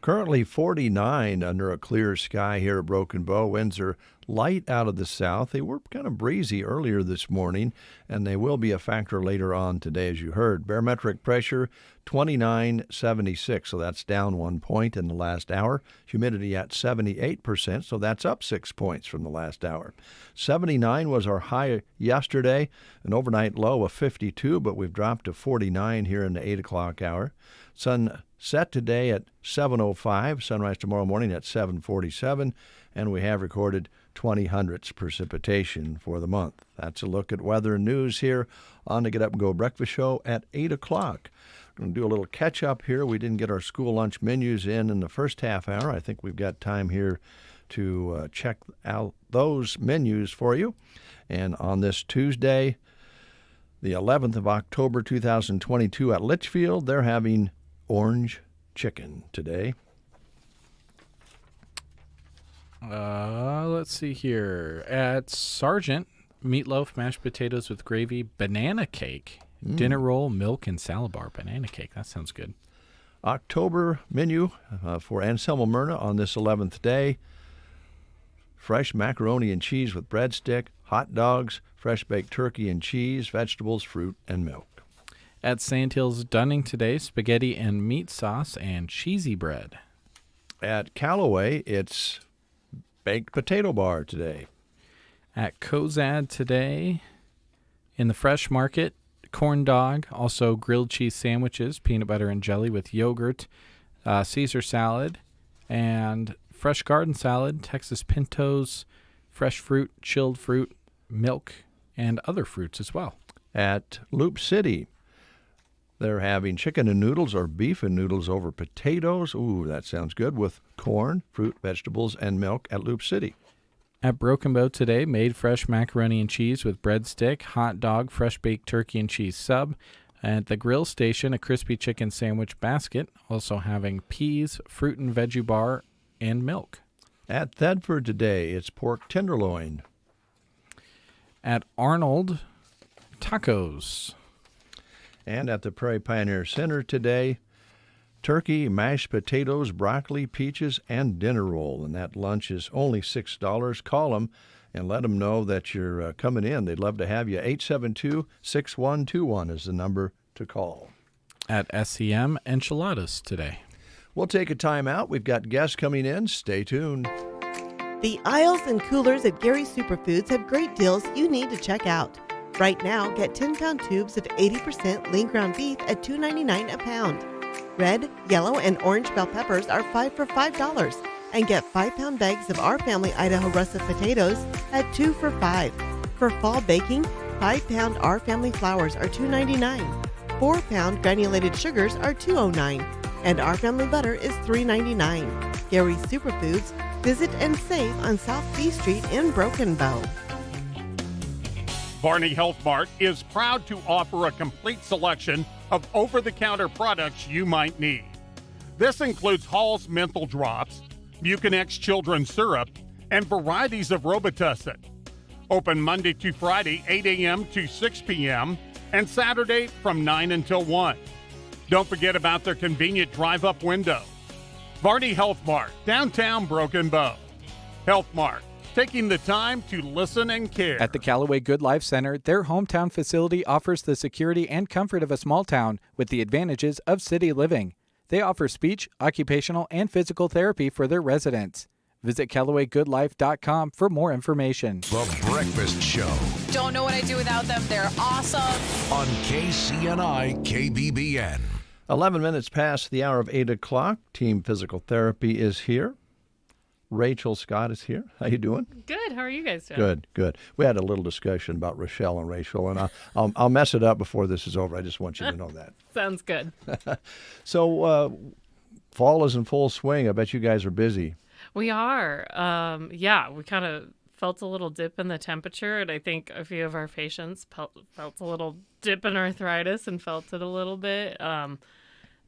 Currently 49 under a clear sky here at Broken Bow. Winds are light out of the south. They were kind of breezy earlier this morning, and they will be a factor later on today, as you heard. Barometric pressure, 29.76, so that's down 1 point in the last hour. Humidity at 78%, so that's up 6 points from the last hour. 79 was our high yesterday, an overnight low of 52, but we've dropped to 49 here in the 8 o'clock hour. Sun set today at 7:05, sunrise tomorrow morning at 7:47, and we have recorded 20 hundredths precipitation for the month. That's a look at weather and news here on the Get Up and Go Breakfast Show at 8 o'clock. We're going to do a little catch-up here. We didn't get our school lunch menus in the first half hour. I think we've got time here to check out those menus for you. And on this Tuesday, the 11th of October, 2022 at Litchfield, they're having orange chicken today. Let's see here. At Sargent, meatloaf, mashed potatoes with gravy, banana cake, dinner roll, milk, and salad bar. Banana cake, that sounds good. October menu for Anselmo Myrna on this 11th day. Fresh macaroni and cheese with breadstick, hot dogs, fresh baked turkey and cheese, vegetables, fruit, and milk. At Sandhills Dunning today, spaghetti and meat sauce and cheesy bread. At Callaway, it's baked potato bar today. At Cozad today, in the fresh market, corn dog, also grilled cheese sandwiches, peanut butter and jelly with yogurt, Caesar salad, and fresh garden salad, Texas pintos, fresh fruit, chilled fruit, milk, and other fruits as well. At Loop City, they're having chicken and noodles or beef and noodles over potatoes. Ooh, that sounds good, with corn, fruit, vegetables, and milk at Loop City. At Broken Bow today, made fresh macaroni and cheese with breadstick, hot dog, fresh baked turkey and cheese sub. At the grill station, a crispy chicken sandwich basket, also having peas, fruit and veggie bar, and milk. At Thedford today, it's pork tenderloin. At Arnold, tacos. And at the Prairie Pioneer Center today, turkey, mashed potatoes, broccoli, peaches, and dinner roll. And that lunch is only $6. Call them and let them know that you're coming in. They'd love to have you. 872-6121 is the number to call. At SEM Enchiladas today. We'll take a time out. We've got guests coming in. Stay tuned. The aisles and coolers at Gary's Superfoods have great deals you need to check out. Right now, get 10-pound tubes of 80% lean ground beef at $2.99 a pound. Red, yellow, and orange bell peppers are 5 for $5. And get 5-pound bags of Our Family Idaho russet potatoes at 2 for $5. For fall baking, 5-pound Our Family flours are $2.99. 4-pound granulated sugars are $2.09. And Our Family butter is $3.99. Gary's Superfoods. Visit and save on South B Street in Broken Bow. Barney Health Mart is proud to offer a complete selection of over-the-counter products you might need. This includes Hall's Menthol Drops, Mucinex Children's Syrup, and varieties of Robitussin. Open Monday to Friday, 8 a.m. to 6 p.m., and Saturday from 9 until 1. Don't forget about their convenient drive-up window. Barney Health Mart, downtown Broken Bow. Health Mart, taking the time to listen and care. At the Callaway Good Life Center, their hometown facility offers the security and comfort of a small town with the advantages of city living. They offer speech, occupational, and physical therapy for their residents. Visit CallawayGoodLife.com for more information. The Breakfast Show. Don't know what I'd do without them. They're awesome. On KCNI KBBN. 11 minutes past the hour of 8 o'clock. Team Physical Therapy is here. Rachel Scott is here. How you doing? Good. How are you guys doing? Good. We had a little discussion about Rochelle and Rachel, and I'll mess it up before this is over. I just want you to know that. Sounds good. So fall is in full swing. I bet you guys are busy. We are. We kind of felt a little dip in the temperature, and I think a few of our patients felt a little dip in arthritis and felt it a little bit.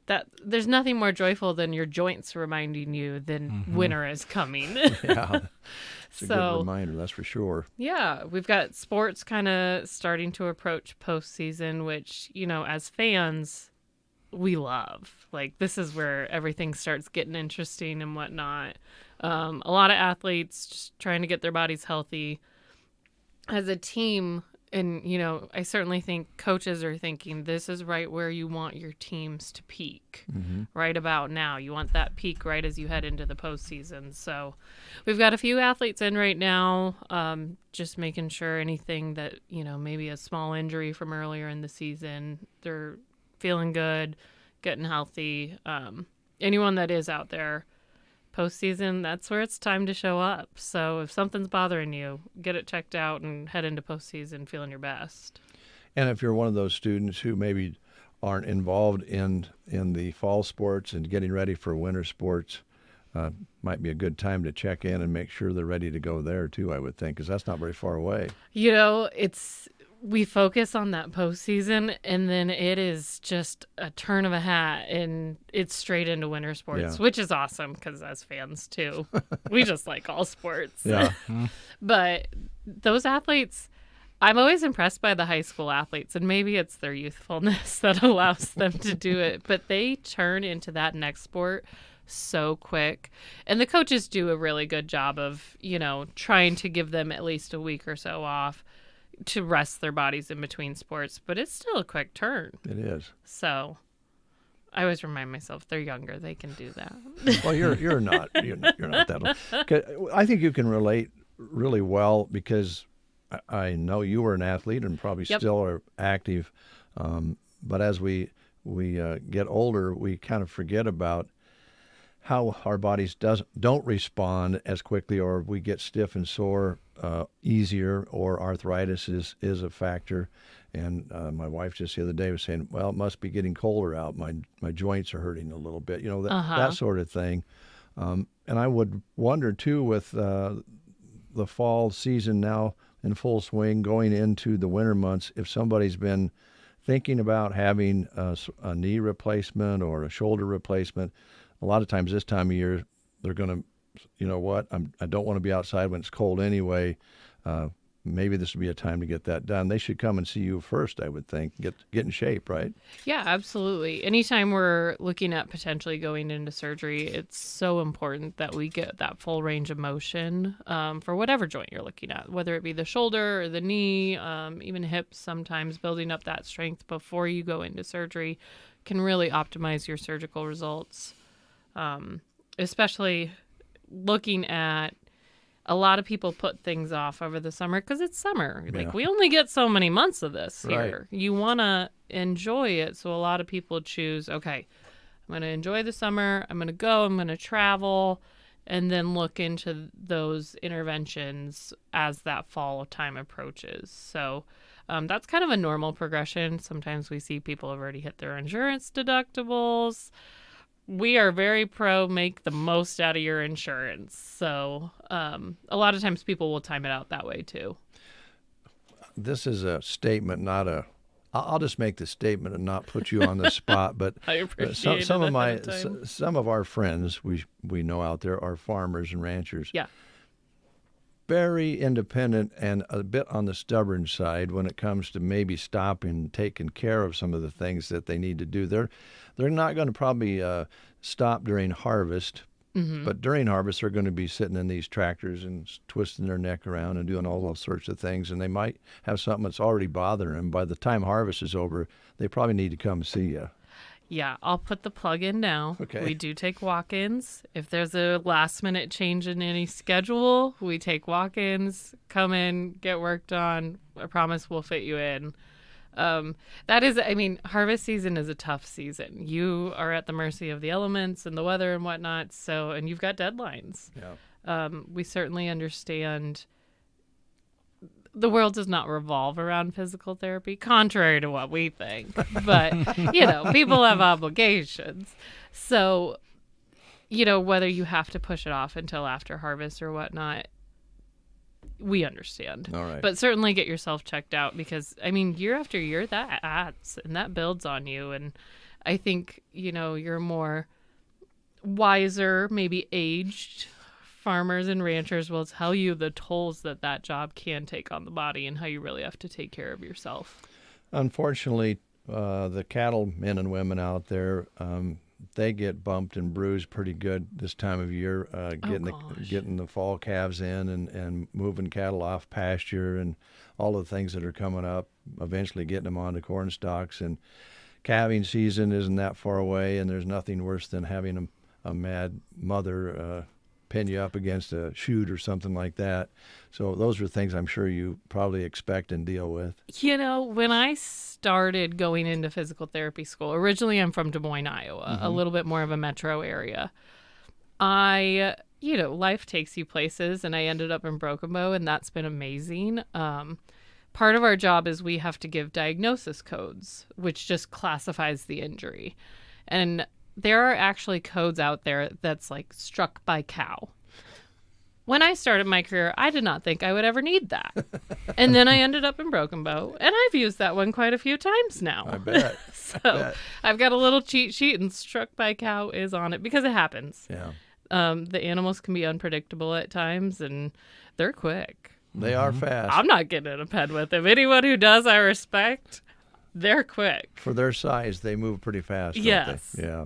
That there's nothing more joyful than your joints reminding you that winter is coming. Yeah, it's a good reminder, that's for sure. Yeah, we've got sports kind of starting to approach postseason, which, as fans, we love. Like, this is where everything starts getting interesting and whatnot. A lot of athletes just trying to get their bodies healthy. As a team, and, I certainly think coaches are thinking this is right where you want your teams to peak, right about now. You want that peak right as you head into the postseason. So we've got a few athletes in right now, just making sure anything that, maybe a small injury from earlier in the season, they're feeling good, getting healthy. Anyone that is out there, postseason, that's where it's time to show up. So if something's bothering you, get it checked out and head into postseason feeling your best. And if you're one of those students who maybe aren't involved in the fall sports and getting ready for winter sports, might be a good time to check in and make sure they're ready to go there too, I would think, because that's not very far away. We focus on that postseason, and then it is just a turn of a hat, and it's straight into winter sports, which is awesome because as fans, too, we just like all sports. Yeah. But those athletes, I'm always impressed by the high school athletes, and maybe it's their youthfulness that allows them to do it, but they turn into that next sport so quick. And the coaches do a really good job of, trying to give them at least a week or so off to rest their bodies in between sports, but it's still a quick turn. It is. So I always remind myself they're younger; they can do that. Well, you're not that old. I think you can relate really well because I know you were an athlete and probably still are active. But as we get older, we kind of forget about how our bodies don't respond as quickly, or we get stiff and sore easier, or arthritis is a factor. And my wife just the other day was saying, well, it must be getting colder out. My joints are hurting a little bit, that sort of thing. And I would wonder, too, with the fall season now in full swing, going into the winter months, if somebody's been thinking about having a knee replacement or a shoulder replacement. A lot of times this time of year, they're going to, I don't want to be outside when it's cold anyway. maybe this would be a time to get that done. They should come and see you first, I would think. Get in shape, right? Yeah, absolutely. Anytime we're looking at potentially going into surgery, it's so important that we get that full range of motion for whatever joint you're looking at, whether it be the shoulder or the knee, even hips. Sometimes building up that strength before you go into surgery can really optimize your surgical results, especially looking at a lot of people put things off over the summer because it's summer. Yeah. Like, we only get so many months of this here. Right. You want to enjoy it. So a lot of people choose, okay, I'm going to enjoy the summer. I'm going to go. I'm going to travel. And then look into those interventions as that fall time approaches. So that's kind of a normal progression. Sometimes we see people have already hit their insurance deductibles. We are very pro make the most out of your insurance. So a lot of times people will time it out that way too. This is a statement, not a... I'll just make the statement and not put you on the spot. But I appreciate some it of some of our friends we know out there are farmers and ranchers. Yeah. Very independent and a bit on the stubborn side when it comes to maybe stopping and taking care of some of the things that they need to do. They're not going to probably stop during harvest, but during harvest they're going to be sitting in these tractors and twisting their neck around and doing all those sorts of things, and they might have something that's already bothering them. By the time harvest is over, they probably need to come see you. Yeah, I'll put the plug in now. Okay. We do take walk-ins. If there's a last-minute change in any schedule, we take walk-ins. Come in, get work done. I promise we'll fit you in. That is, I mean, harvest season is a tough season. You are at the mercy of the elements and the weather and whatnot. So, and you've got deadlines. Yeah. We certainly understand. The world does not revolve around physical therapy, contrary to what we think. But, people have obligations. So, whether you have to push it off until after harvest or whatnot, we understand. All right. But certainly get yourself checked out because, year after year, that adds and that builds on you. And I think, you're more wiser, maybe aged farmers and ranchers will tell you the tolls that job can take on the body and how you really have to take care of yourself. Unfortunately, the cattle men and women out there, they get bumped and bruised pretty good this time of year, getting the fall calves in and moving cattle off pasture and all the things that are coming up, eventually getting them onto corn stalks. And calving season isn't that far away, and there's nothing worse than having a mad mother pin you up against a chute or something like that. So those are things I'm sure you probably expect and deal with. When I started going into physical therapy school, originally I'm from Des Moines, Iowa, a little bit more of a metro area. Life takes you places, and I ended up in Broken Bow, and that's been amazing. Part of our job is we have to give diagnosis codes, which just classifies the injury. And there are actually codes out there that's like struck by cow. When I started my career, I did not think I would ever need that. And then I ended up in Broken Bow, and I've used that one quite a few times now. I bet. I've got a little cheat sheet, and struck by cow is on it because it happens. Yeah. The animals can be unpredictable at times, and they're quick. They are fast. I'm not getting in a pen with them. Anyone who does, I respect. They're quick. For their size, they move pretty fast, don't yes. they? Yeah.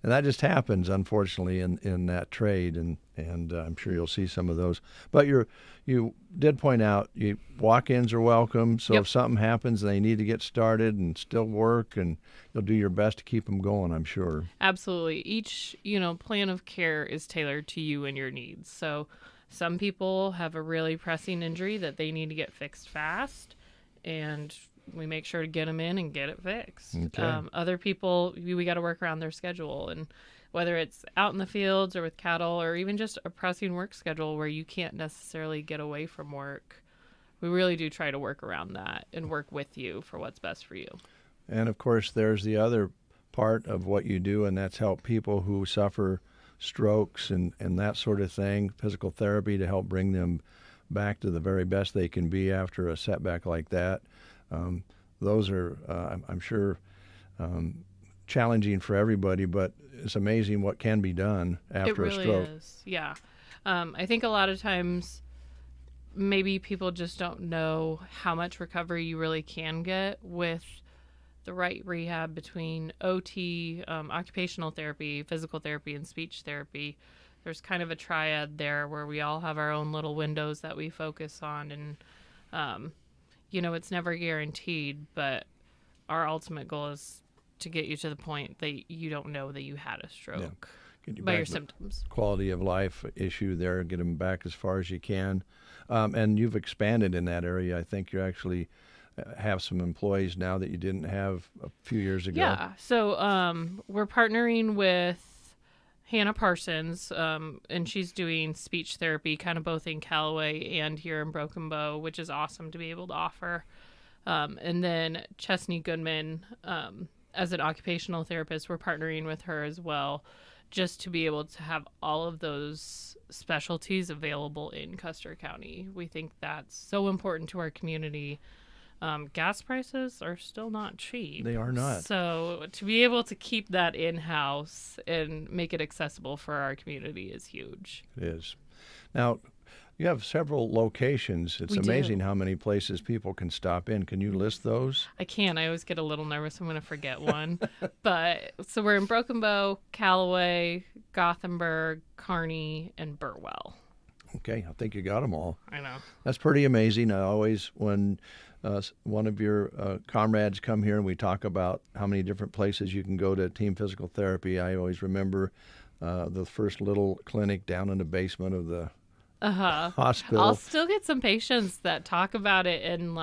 And that just happens, unfortunately, in that trade, and I'm sure you'll see some of those. But you did point out walk-ins are welcome, so if something happens, they need to get started and still work, and you'll do your best to keep them going, I'm sure. Absolutely. Each, plan of care is tailored to you and your needs. So some people have a really pressing injury that they need to get fixed fast, and we make sure to get them in and get it fixed. Okay. Other people, we got to work around their schedule, and whether it's out in the fields or with cattle or even just a pressing work schedule where you can't necessarily get away from work, we really do try to work around that and work with you for what's best for you. And, of course, there's the other part of what you do, and that's help people who suffer strokes and that sort of thing, physical therapy to help bring them back to the very best they can be after a setback like that. Those are, I'm sure, challenging for everybody, but it's amazing what can be done after a stroke. It really is, yeah. I think a lot of times maybe people just don't know how much recovery you really can get with the right rehab between OT, occupational therapy, physical therapy, and speech therapy. There's kind of a triad there where we all have our own little windows that we focus on. And, it's never guaranteed, but our ultimate goal is to get you to the point that you don't know that you had a stroke by your symptoms. Quality of life issue there, get them back as far as you can. And you've expanded in that area. I think you actually have some employees now that you didn't have a few years ago. Yeah. So we're partnering with Hannah Parsons, and she's doing speech therapy kind of both in Callaway and here in Broken Bow, which is awesome to be able to offer. And then Chesney Goodman, as an occupational therapist, we're partnering with her as well, just to be able to have all of those specialties available in Custer County. We think that's so important to our community. Gas prices are still not cheap. They are not. So to be able to keep that in-house and make it accessible for our community is huge. It is. Now, you have several locations. It's amazing how many places people can stop in. Can you list those? I can. I always get a little nervous. I'm going to forget one. So we're in Broken Bow, Callaway, Gothenburg, Kearney, and Burwell. Okay, I think you got them all. I know. That's pretty amazing. I always, when one of your comrades come here and we talk about how many different places you can go to team physical therapy, I always remember the first little clinic down in the basement of the hospital. I'll still get some patients that talk about it and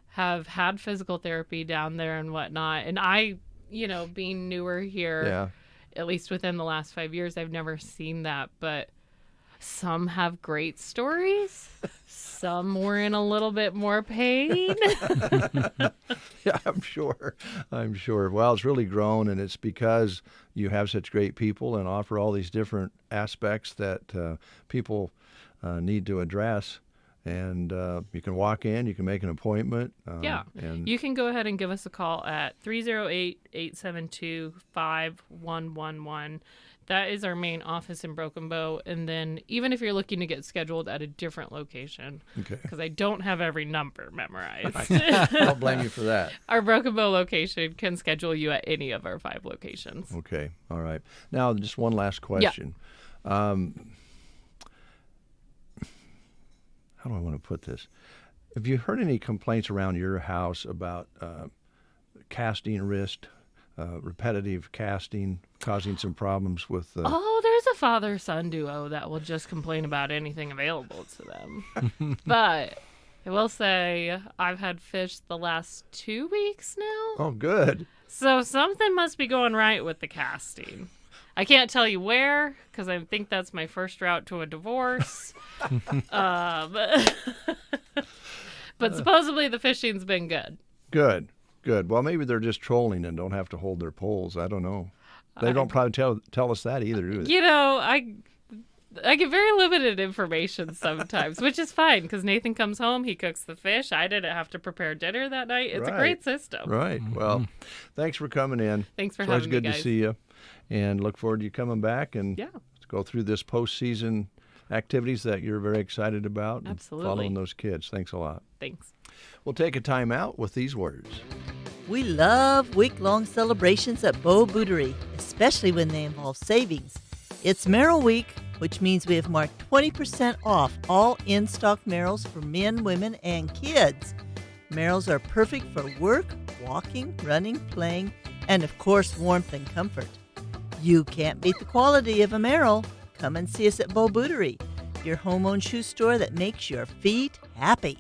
have had physical therapy down there and whatnot. And I, being newer here, at least within the last 5 years, I've never seen that. But some have great stories. Some were in a little bit more pain. Yeah, I'm sure. Well, it's really grown, and it's because you have such great people and offer all these different aspects that people need to address. And you can walk in, you can make an appointment. And you can go ahead and give us a call at 308-872-5111. That is our main office in Broken Bow. And then even if you're looking to get scheduled at a different location, because I don't have every number memorized. I don't blame you for that. Our Broken Bow location can schedule you at any of our 5 locations. Okay. All right. Now, just one last question. How do I want to put this? Have you heard any complaints around your house about casting wrist, repetitive casting, causing some problems with... there's a father-son duo that will just complain about anything available to them. But I will say I've had fish the last 2 weeks now. Oh, good. So something must be going right with the casting. I can't tell you where, because I think that's my first route to a divorce. But supposedly the fishing's been good. Good. Well, maybe they're just trolling and don't have to hold their poles. I don't know. They don't probably tell us that either, do they? I get very limited information sometimes, which is fine, because Nathan comes home, he cooks the fish. I didn't have to prepare dinner that night. It's a great system. Right. Well, thanks for coming in. Thanks for having me, guys. It's always good to see you. And look forward to you coming back and go through this postseason activities that you're very excited about. Absolutely. And following those kids. Thanks a lot. Thanks. We'll take a time out with these words. We love week-long celebrations at Beau Bouderie, especially when they involve savings. It's Merrill Week, which means we have marked 20% off all in-stock Merrills for men, women, and kids. Merrills are perfect for work, walking, running, playing, and of course, warmth and comfort. You can't beat the quality of a Merrill. Come and see us at Beau Bouderie, your home-owned shoe store that makes your feet happy.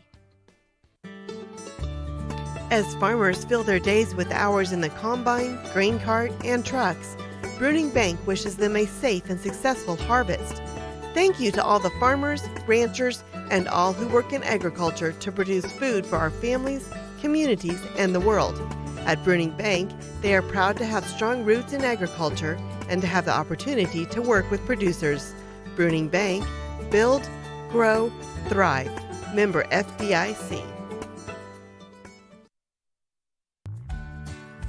As farmers fill their days with hours in the combine, grain cart, and trucks, Bruning Bank wishes them a safe and successful harvest. Thank you to all the farmers, ranchers, and all who work in agriculture to produce food for our families, communities, and the world. At Bruning Bank, they are proud to have strong roots in agriculture and to have the opportunity to work with producers. Bruning Bank, build, grow, thrive. Member FDIC.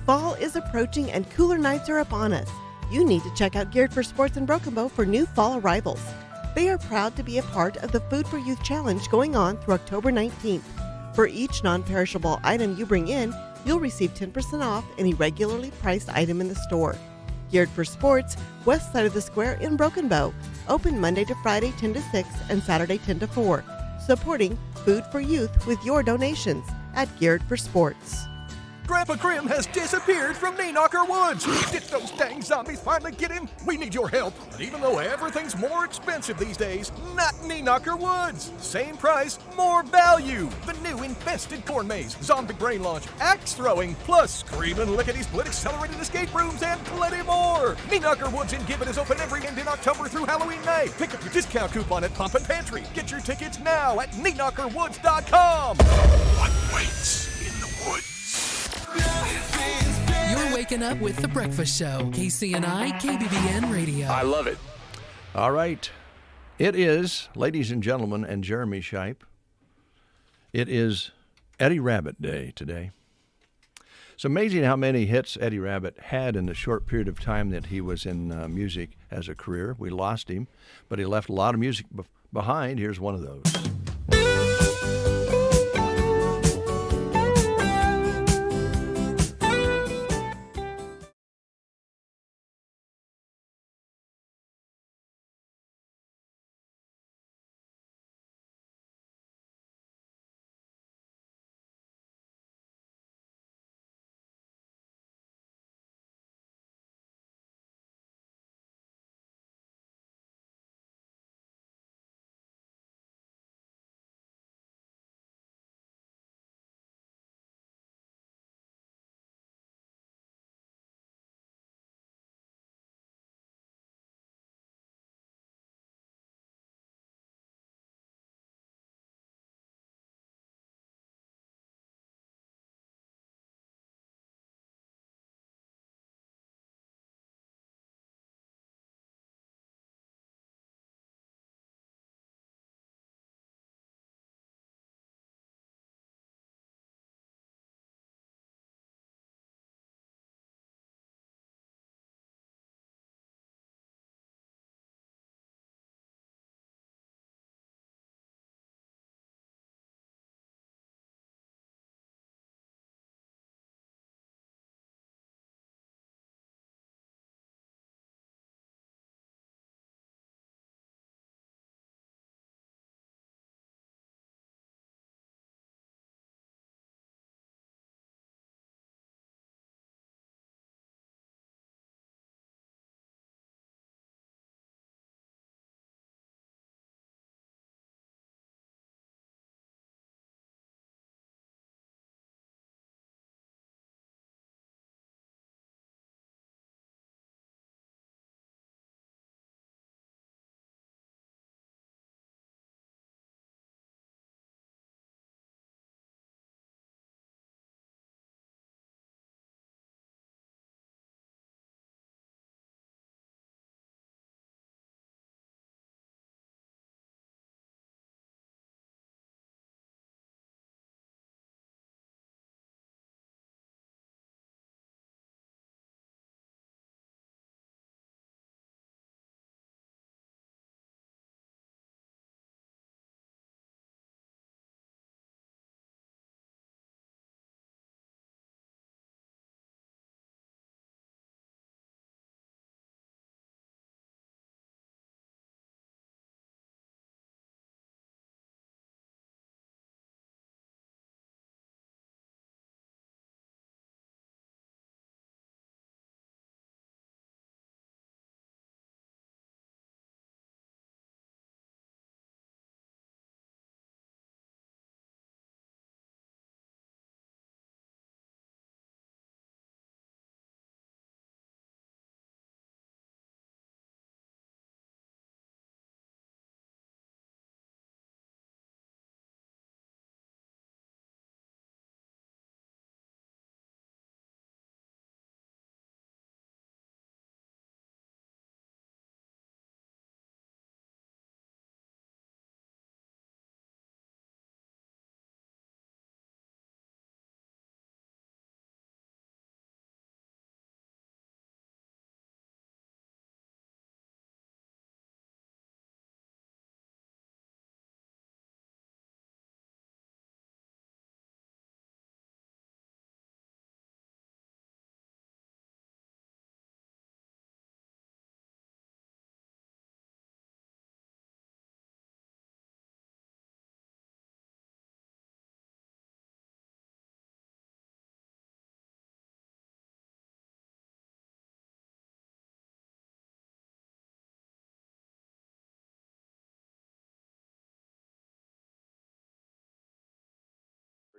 Fall is approaching and cooler nights are upon us. You need to check out Geared for Sports in Broken Bow for new fall arrivals. They are proud to be a part of the Food for Youth Challenge going on through October 19th. For each non-perishable item you bring in, you'll receive 10% off any regularly priced item in the store. Geared for Sports, west side of the square in Broken Bow. Open Monday to Friday 10 to 6 and Saturday 10 to 4. Supporting Food for Youth with your donations at Geared for Sports. Grandpa Grim has disappeared from Knocker Woods. Did those dang zombies finally get him? We need your help. But even though everything's more expensive these days, not Knocker Woods. Same price, more value. The new infested corn maze, zombie brain launch, axe throwing, plus screaming lickety-split accelerated escape rooms and plenty more. Knocker Woods in Gibbon is open every end in October through Halloween night. Pick up your discount coupon at Pump and Pantry. Get your tickets now at knockerwoods.com. What waits in the woods? You're waking up with The Breakfast Show, KCNI KBBN Radio. I love it. All right. It is, ladies and gentlemen, and Jeremy Shipe, it is Eddie Rabbitt Day today. It's amazing how many hits Eddie Rabbitt had in the short period of time that he was in music as a career. We lost him, but he left a lot of music behind. Here's one of those.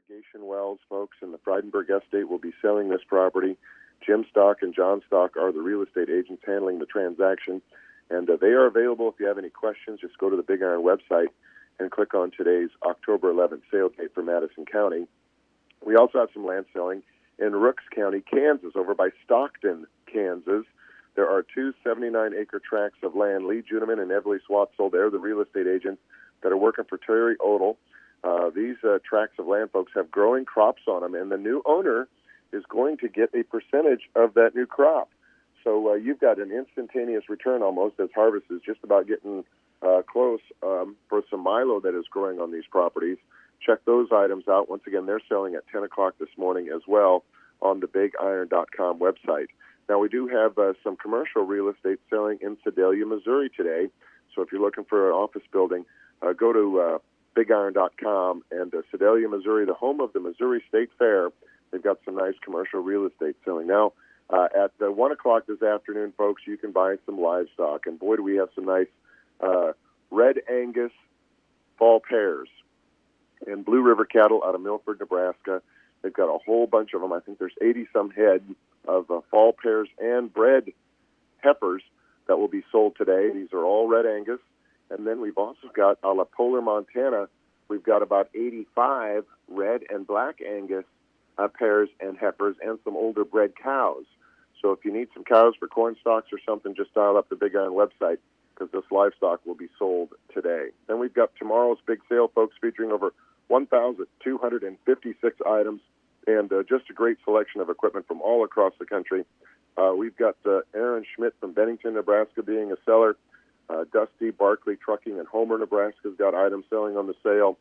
irrigation wells, folks, in the Friedenberg Estate will be selling this property. Jim Stock and John Stock are the real estate agents handling the transaction, and they are available. If you have any questions, just go to the Big Iron website and click on today's October 11th sale date for Madison County. We also have some land selling in Rooks County, Kansas, over by Stockton, Kansas. There are two 79-acre tracts of land. Lee Juneman and Everly Swatzel, they're the real estate agents that are working for Terry Odell. These tracts of land, folks, have growing crops on them, and the new owner is going to get a percentage of that new crop. So you've got an instantaneous return almost, as harvest is just about getting close for some milo that is growing on these properties. Check those items out. Once again, they're selling at 10 o'clock this morning as well on the BigIron.com website. Now, we do have some commercial real estate selling in Sedalia, Missouri today. So if you're looking for an office building, go to BigIron.com, and Sedalia, Missouri, the home of the Missouri State Fair. They've got some nice commercial real estate selling. Now, at 1 o'clock this afternoon, folks, you can buy some livestock. And boy, do we have some nice Red Angus fall pairs and Blue River cattle out of Milford, Nebraska. They've got a whole bunch of them. I think there's 80-some head of fall pairs and bred heifers that will be sold today. These are all Red Angus. And then we've also got, a la Polar, Montana, we've got about 85 Red and Black Angus pairs and heifers and some older bred cows. So if you need some cows for corn stalks or something, just dial up the Big Iron website, because this livestock will be sold today. Then we've got tomorrow's big sale, folks, featuring over 1,256 items and just a great selection of equipment from all across the country. We've got Aaron Schmidt from Bennington, Nebraska, being a seller. Dusty Barkley Trucking in Homer, Nebraska, has got items selling on the sale.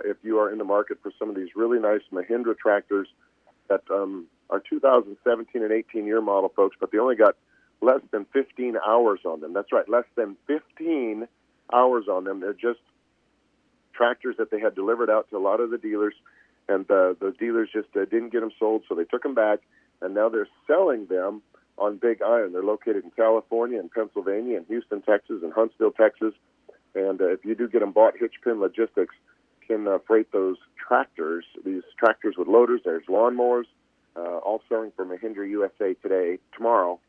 If you are in the market for some of these really nice Mahindra tractors that are 2017 and 18-year model, folks, but they only got less than 15 hours on them. That's right, less than 15 hours on them. They're just tractors that they had delivered out to a lot of the dealers, and the dealers just didn't get them sold, so they took them back, and now they're selling them on Big Iron. They're located in California and Pennsylvania and Houston, Texas, and Huntsville, Texas. And if you do get them bought, Hitchpin Logistics can freight those tractors, these tractors with loaders. There's lawnmowers, all selling for Mahindra USA tomorrow.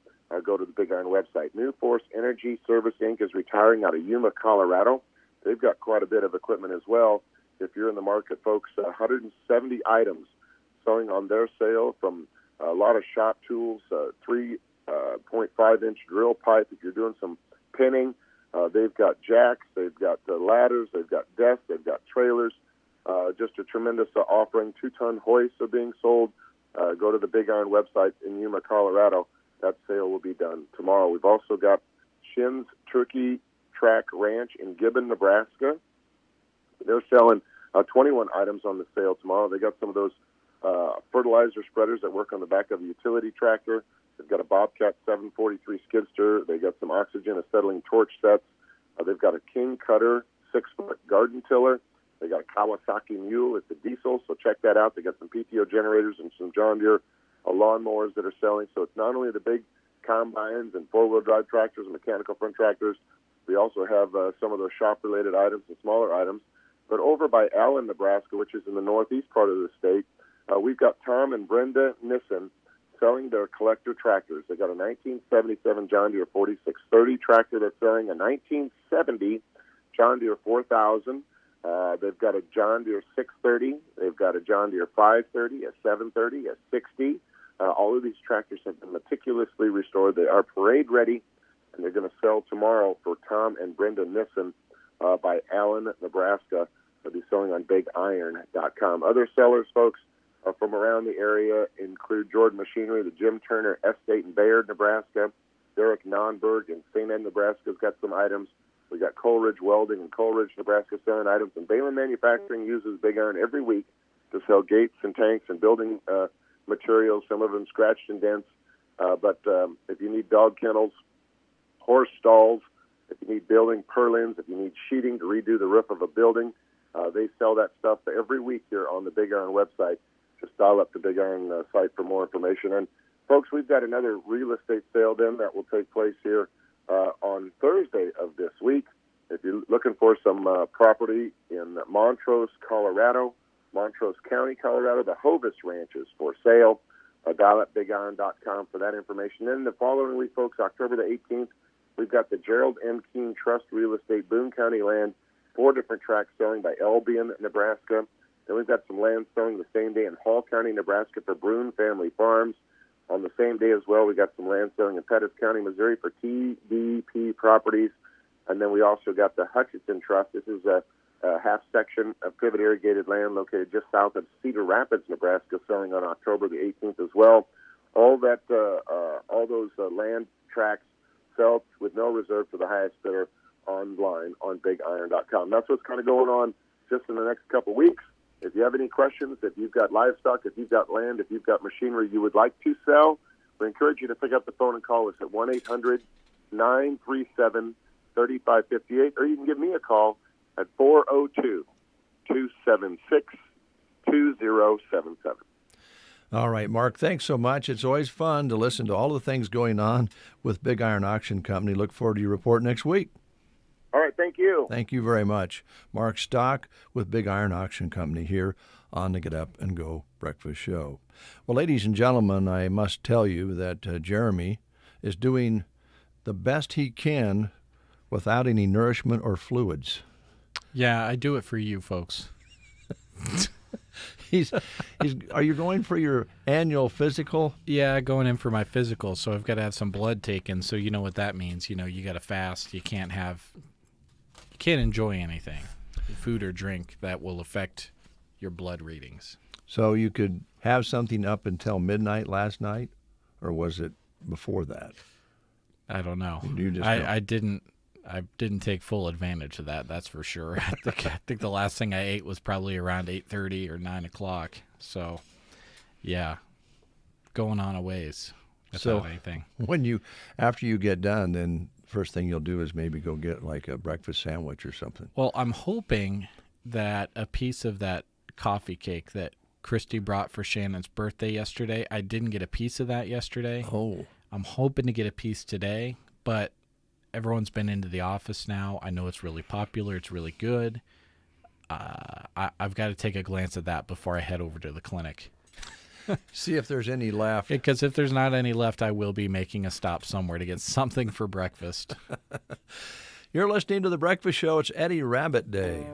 Go to the Big Iron website. New Force Energy Service, Inc. is retiring out of Yuma, Colorado. They've got quite a bit of equipment as well. If you're in the market, folks, 170 items selling on their sale, from a lot of shop tools, 3.5-inch drill pipe. If you're doing some pinning, they've got jacks, they've got ladders, they've got desks, they've got trailers. Just a tremendous offering. 2-ton hoists are being sold. Go to the Big Iron website in Yuma, Colorado. That sale will be done tomorrow. We've also got Shin's Turkey Track Ranch in Gibbon, Nebraska. They're selling 21 items on the sale tomorrow. They got some of those fertilizer spreaders that work on the back of a utility tractor. They've got a Bobcat 743 skidster. They got some oxygen acetylene torch sets. They've got a King Cutter 6-foot garden tiller. They got a Kawasaki Mule. It's a diesel, so check that out. They got some PTO generators and some John Deere lawnmowers that are selling. So it's not only the big combines and four-wheel drive tractors and mechanical front tractors. We also have some of those shop-related items and smaller items. But over by Allen, Nebraska, which is in the northeast part of the state, we've got Tom and Brenda Nissen selling their collector tractors. They got a 1977 John Deere 4630 tractor that's selling, a 1970 John Deere 4000. They've got a John Deere 630. They've got a John Deere 530, a 730, a 60. All of these tractors have been meticulously restored. They are parade ready, and they're going to sell tomorrow for Tom and Brenda Nissen by Allen, Nebraska. They'll be selling on BigIron.com. Other sellers, folks, from around the area include Jordan Machinery, the Jim Turner Estate in Bayard, Nebraska. Derek Nonberg in St. Ed, Nebraska has got some items. We got Coleridge Welding in Coleridge, Nebraska, selling items. And Balin Manufacturing uses Big Iron every week to sell gates and tanks and building materials, some of them scratched and dents. But if you need dog kennels, horse stalls, if you need building purlins, if you need sheeting to redo the roof of a building, they sell that stuff every week here on the Big Iron website. Just dial up the Big Iron site for more information. And, folks, we've got another real estate sale then that will take place here on Thursday of this week. If you're looking for some property in Montrose, Colorado, Montrose County, Colorado. The Hovis Ranch is for sale. Dial up bigiron.com for that information. Then the following week, folks, October the 18th, we've got the Gerald M. Keene Trust Real Estate, Boone County land, 4 different tracts selling by Albion, Nebraska. Then we've got some land selling the same day in Hall County, Nebraska for Brune Family Farms. On the same day as well, we got some land selling in Pettis County, Missouri for TDP Properties. And then we also got the Hutchinson Trust. This is a half section of pivot irrigated land located just south of Cedar Rapids, Nebraska, selling on October the 18th as well. All those land tracts sell with no reserve for the highest bidder online on bigiron.com. That's what's kind of going on just in the next couple weeks. If you have any questions, if you've got livestock, if you've got land, if you've got machinery you would like to sell, we encourage you to pick up the phone and call us at 1-800-937-3558, or you can give me a call at 402-276-2077. All right, Mark, thanks so much. It's always fun to listen to all the things going on with Big Iron Auction Company. Look forward to your report next week. All right, thank you. Thank you very much. Mark Stock with Big Iron Auction Company here on the Get Up and Go Breakfast Show. Well, ladies and gentlemen, I must tell you that Jeremy is doing the best he can without any nourishment or fluids. Yeah, I do it for you folks. Are you going for your annual physical? Yeah, going in for my physical, so I've got to have some blood taken, so you know what that means. You know, you got to fast. You can't enjoy anything, food or drink that will affect your blood readings. So you could have something up until midnight last night, or was it before that? I don't know. You just I didn't take full advantage of that. That's for sure. I think the last thing I ate was probably around 8:30 or 9 o'clock. So, yeah, going on a ways without anything. After you get done, then first thing you'll do is maybe go get like a breakfast sandwich or something. Well, I'm hoping that a piece of that coffee cake that Christy brought for Shannon's birthday yesterday, I didn't get a piece of that yesterday. Oh. I'm hoping to get a piece today, but everyone's been into the office now. I know it's really popular. It's really good. I've got to take a glance at that before I head over to the clinic. See if there's any left. Because if there's not any left, I will be making a stop somewhere to get something for breakfast. You're listening to The Breakfast Show. It's Eddie Rabbit Day.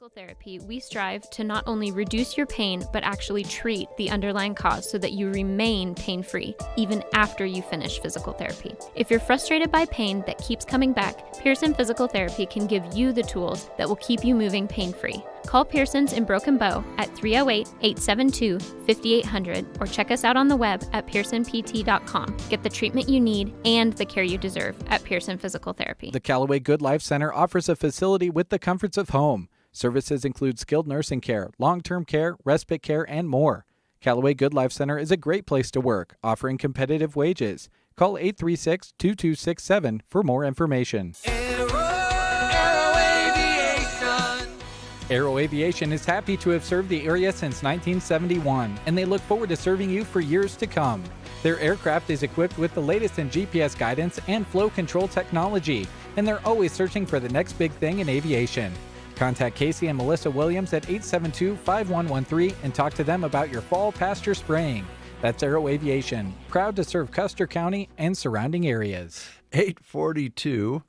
Physical therapy, we strive to not only reduce your pain, but actually treat the underlying cause so that you remain pain-free, even after you finish physical therapy. If you're frustrated by pain that keeps coming back, Pearson Physical Therapy can give you the tools that will keep you moving pain-free. Call Pearson's in Broken Bow at 308-872-5800 or check us out on the web at pearsonpt.com. Get the treatment you need and the care you deserve at Pearson Physical Therapy. The Callaway Good Life Center offers a facility with the comforts of home. Services include skilled nursing care, long-term care, respite care, and more. Callaway Good Life Center is a great place to work, offering competitive wages. Call 836-2267 for more information. Aero Aviation is happy to have served the area since 1971, and they look forward to serving you for years to come. Their aircraft is equipped with the latest in GPS guidance and flow control technology, and they're always searching for the next big thing in aviation. Contact Casey and Melissa Williams at 872-5113 and talk to them about your fall pasture spraying. That's Aero Aviation, proud to serve Custer County and surrounding areas. 8:42.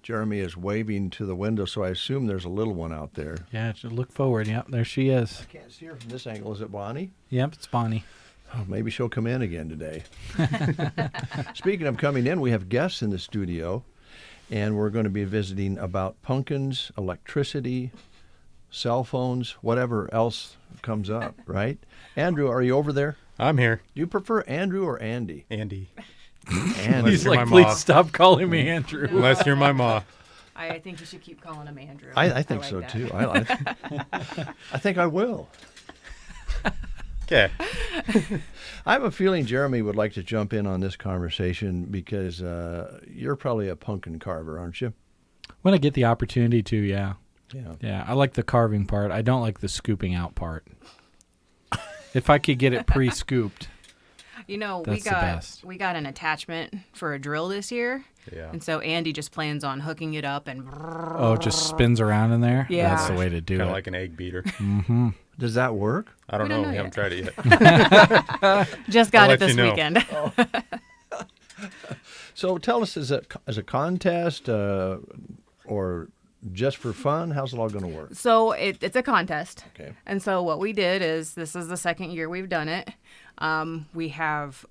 Jeremy is waving to the window, so I assume there's a little one out there. Yeah, just look forward. Yep, there she is. I can't see her from this angle. Is it Bonnie? Yep, it's Bonnie. Oh, maybe she'll come in again today. Speaking of coming in, we have guests in the studio, and we're going to be visiting about pumpkins, electricity, cell phones, whatever else comes up, right? Andrew, are you over there? I'm here. Do you prefer Andrew or Andy? Andy. Andy. He's like, please stop calling me Andrew. Unless you're my ma. I think you should keep calling him Andrew. I think like so, that. too. I think I will. Okay. I have a feeling Jeremy would like to jump in on this conversation because you're probably a pumpkin carver, aren't you? When I get the opportunity to, yeah. Yeah. Yeah, I like the carving part. I don't like the scooping out part. If I could get it pre-scooped. You know, That's the best. we got an attachment for a drill this year. Yeah. And so Andy just plans on hooking it up and Oh, it just spins around in there? Yeah. That's the way to do it. Kind of like an egg beater. Mm-hmm. Does that work? I don't know. know We yet. haven't tried it yet. just got I'll it let this you know. weekend. So tell us, is it as a contest or just for fun? How's it all going to work? So it's a contest. Okay. And so what we did is, this is the second year we've done it. We have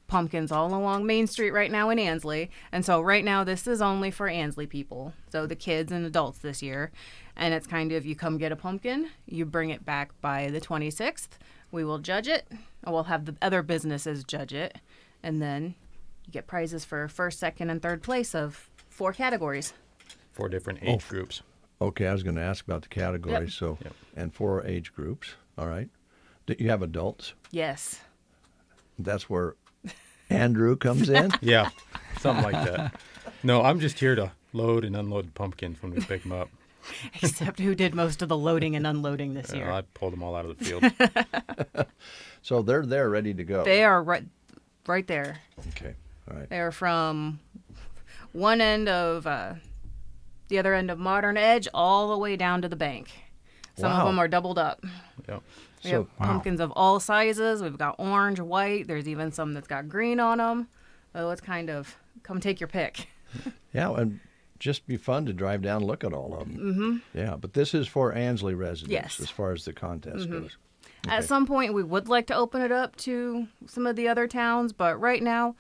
pumpkins all along Main Street right now in Ansley. And so right now this is only for Ansley people. So the kids and adults this year. And it's kind of, you come get a pumpkin, you bring it back by the 26th. We will judge it. And we'll have the other businesses judge it. And then you get prizes for first, second, and third place of 4 categories. 4 different age groups. Okay, I was going to ask about the categories. Yep. So, and 4 age groups. All right. Do you have adults? Yes. That's where Andrew comes in? Yeah, something like that. No, I'm just here to load and unload the pumpkins when we pick them up. Except who did most of the loading and unloading this year. I pulled them all out of the field. So they're there ready to go. They are right there. Okay. All right. They're from one end of the other end of Modern Edge all the way down to the bank. Some of them are doubled up. Yep. We have pumpkins of all sizes. We've got orange, white. There's even some that's got green on them. So it's kind of, come take your pick. Yeah, and just be fun to drive down and look at all of them. Mm-hmm. Yeah, but this is for Ansley residents Yes. as far as the contest Mhm. goes. At some point, we would like to open it up to some of the other towns, but right now,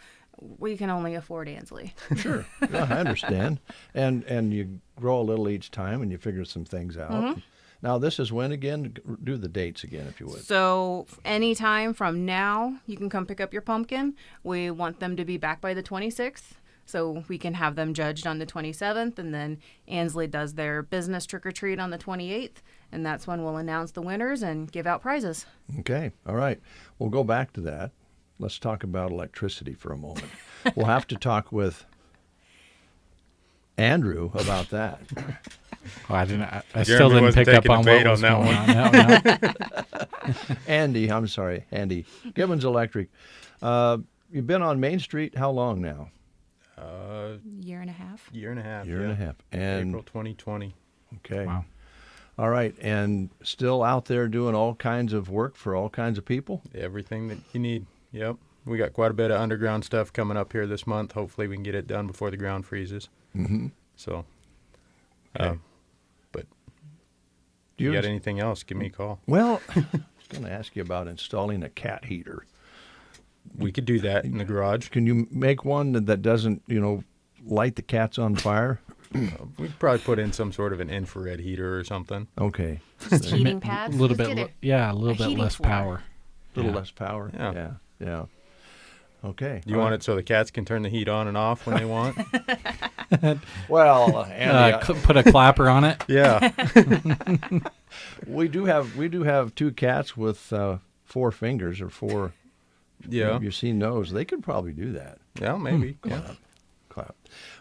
we can only afford Ansley. Sure, yeah, I understand. And you grow a little each time, and you figure some things out. Mhm. Now, this is when again? Do the dates again, if you would. So anytime from now, you can come pick up your pumpkin. We want them to be back by the 26th, so we can have them judged on the 27th, and then Ansley does their business trick-or-treat on the 28th, and that's when we'll announce the winners and give out prizes. Okay, all right. We'll go back to that. Let's talk about electricity for a moment. We'll have to talk with Andrew about that. Oh, I still didn't pick up on what was going on. No. Andy, I'm sorry, Andy. Gibbons Electric. You've been on Main Street how long now? Year and a half. Year and a half. Year and a half. And April 2020. Okay. Wow. All right, and still out there doing all kinds of work for all kinds of people? Everything that you need. Yep. We got quite a bit of underground stuff coming up here this month. Hopefully we can get it done before the ground freezes. Mm-hmm. So, Okay. but If you got anything else, give me a call. Well, I was going to ask you about installing a cat heater. We could do that in the garage. Can you make one that doesn't, light the cats on fire? We'd probably put in some sort of an infrared heater or something. Okay. Just heating pads. A little Just bit, get a little bit heating less floor. power. A little less power. Yeah. Okay. Do you want it so the cats can turn the heat on and off when they want? Well, Andy, put a clapper on it. Yeah. we do have 2 cats with 4 fingers or 4. Yeah. You've seen those. They could probably do that. Yeah, maybe. Clap.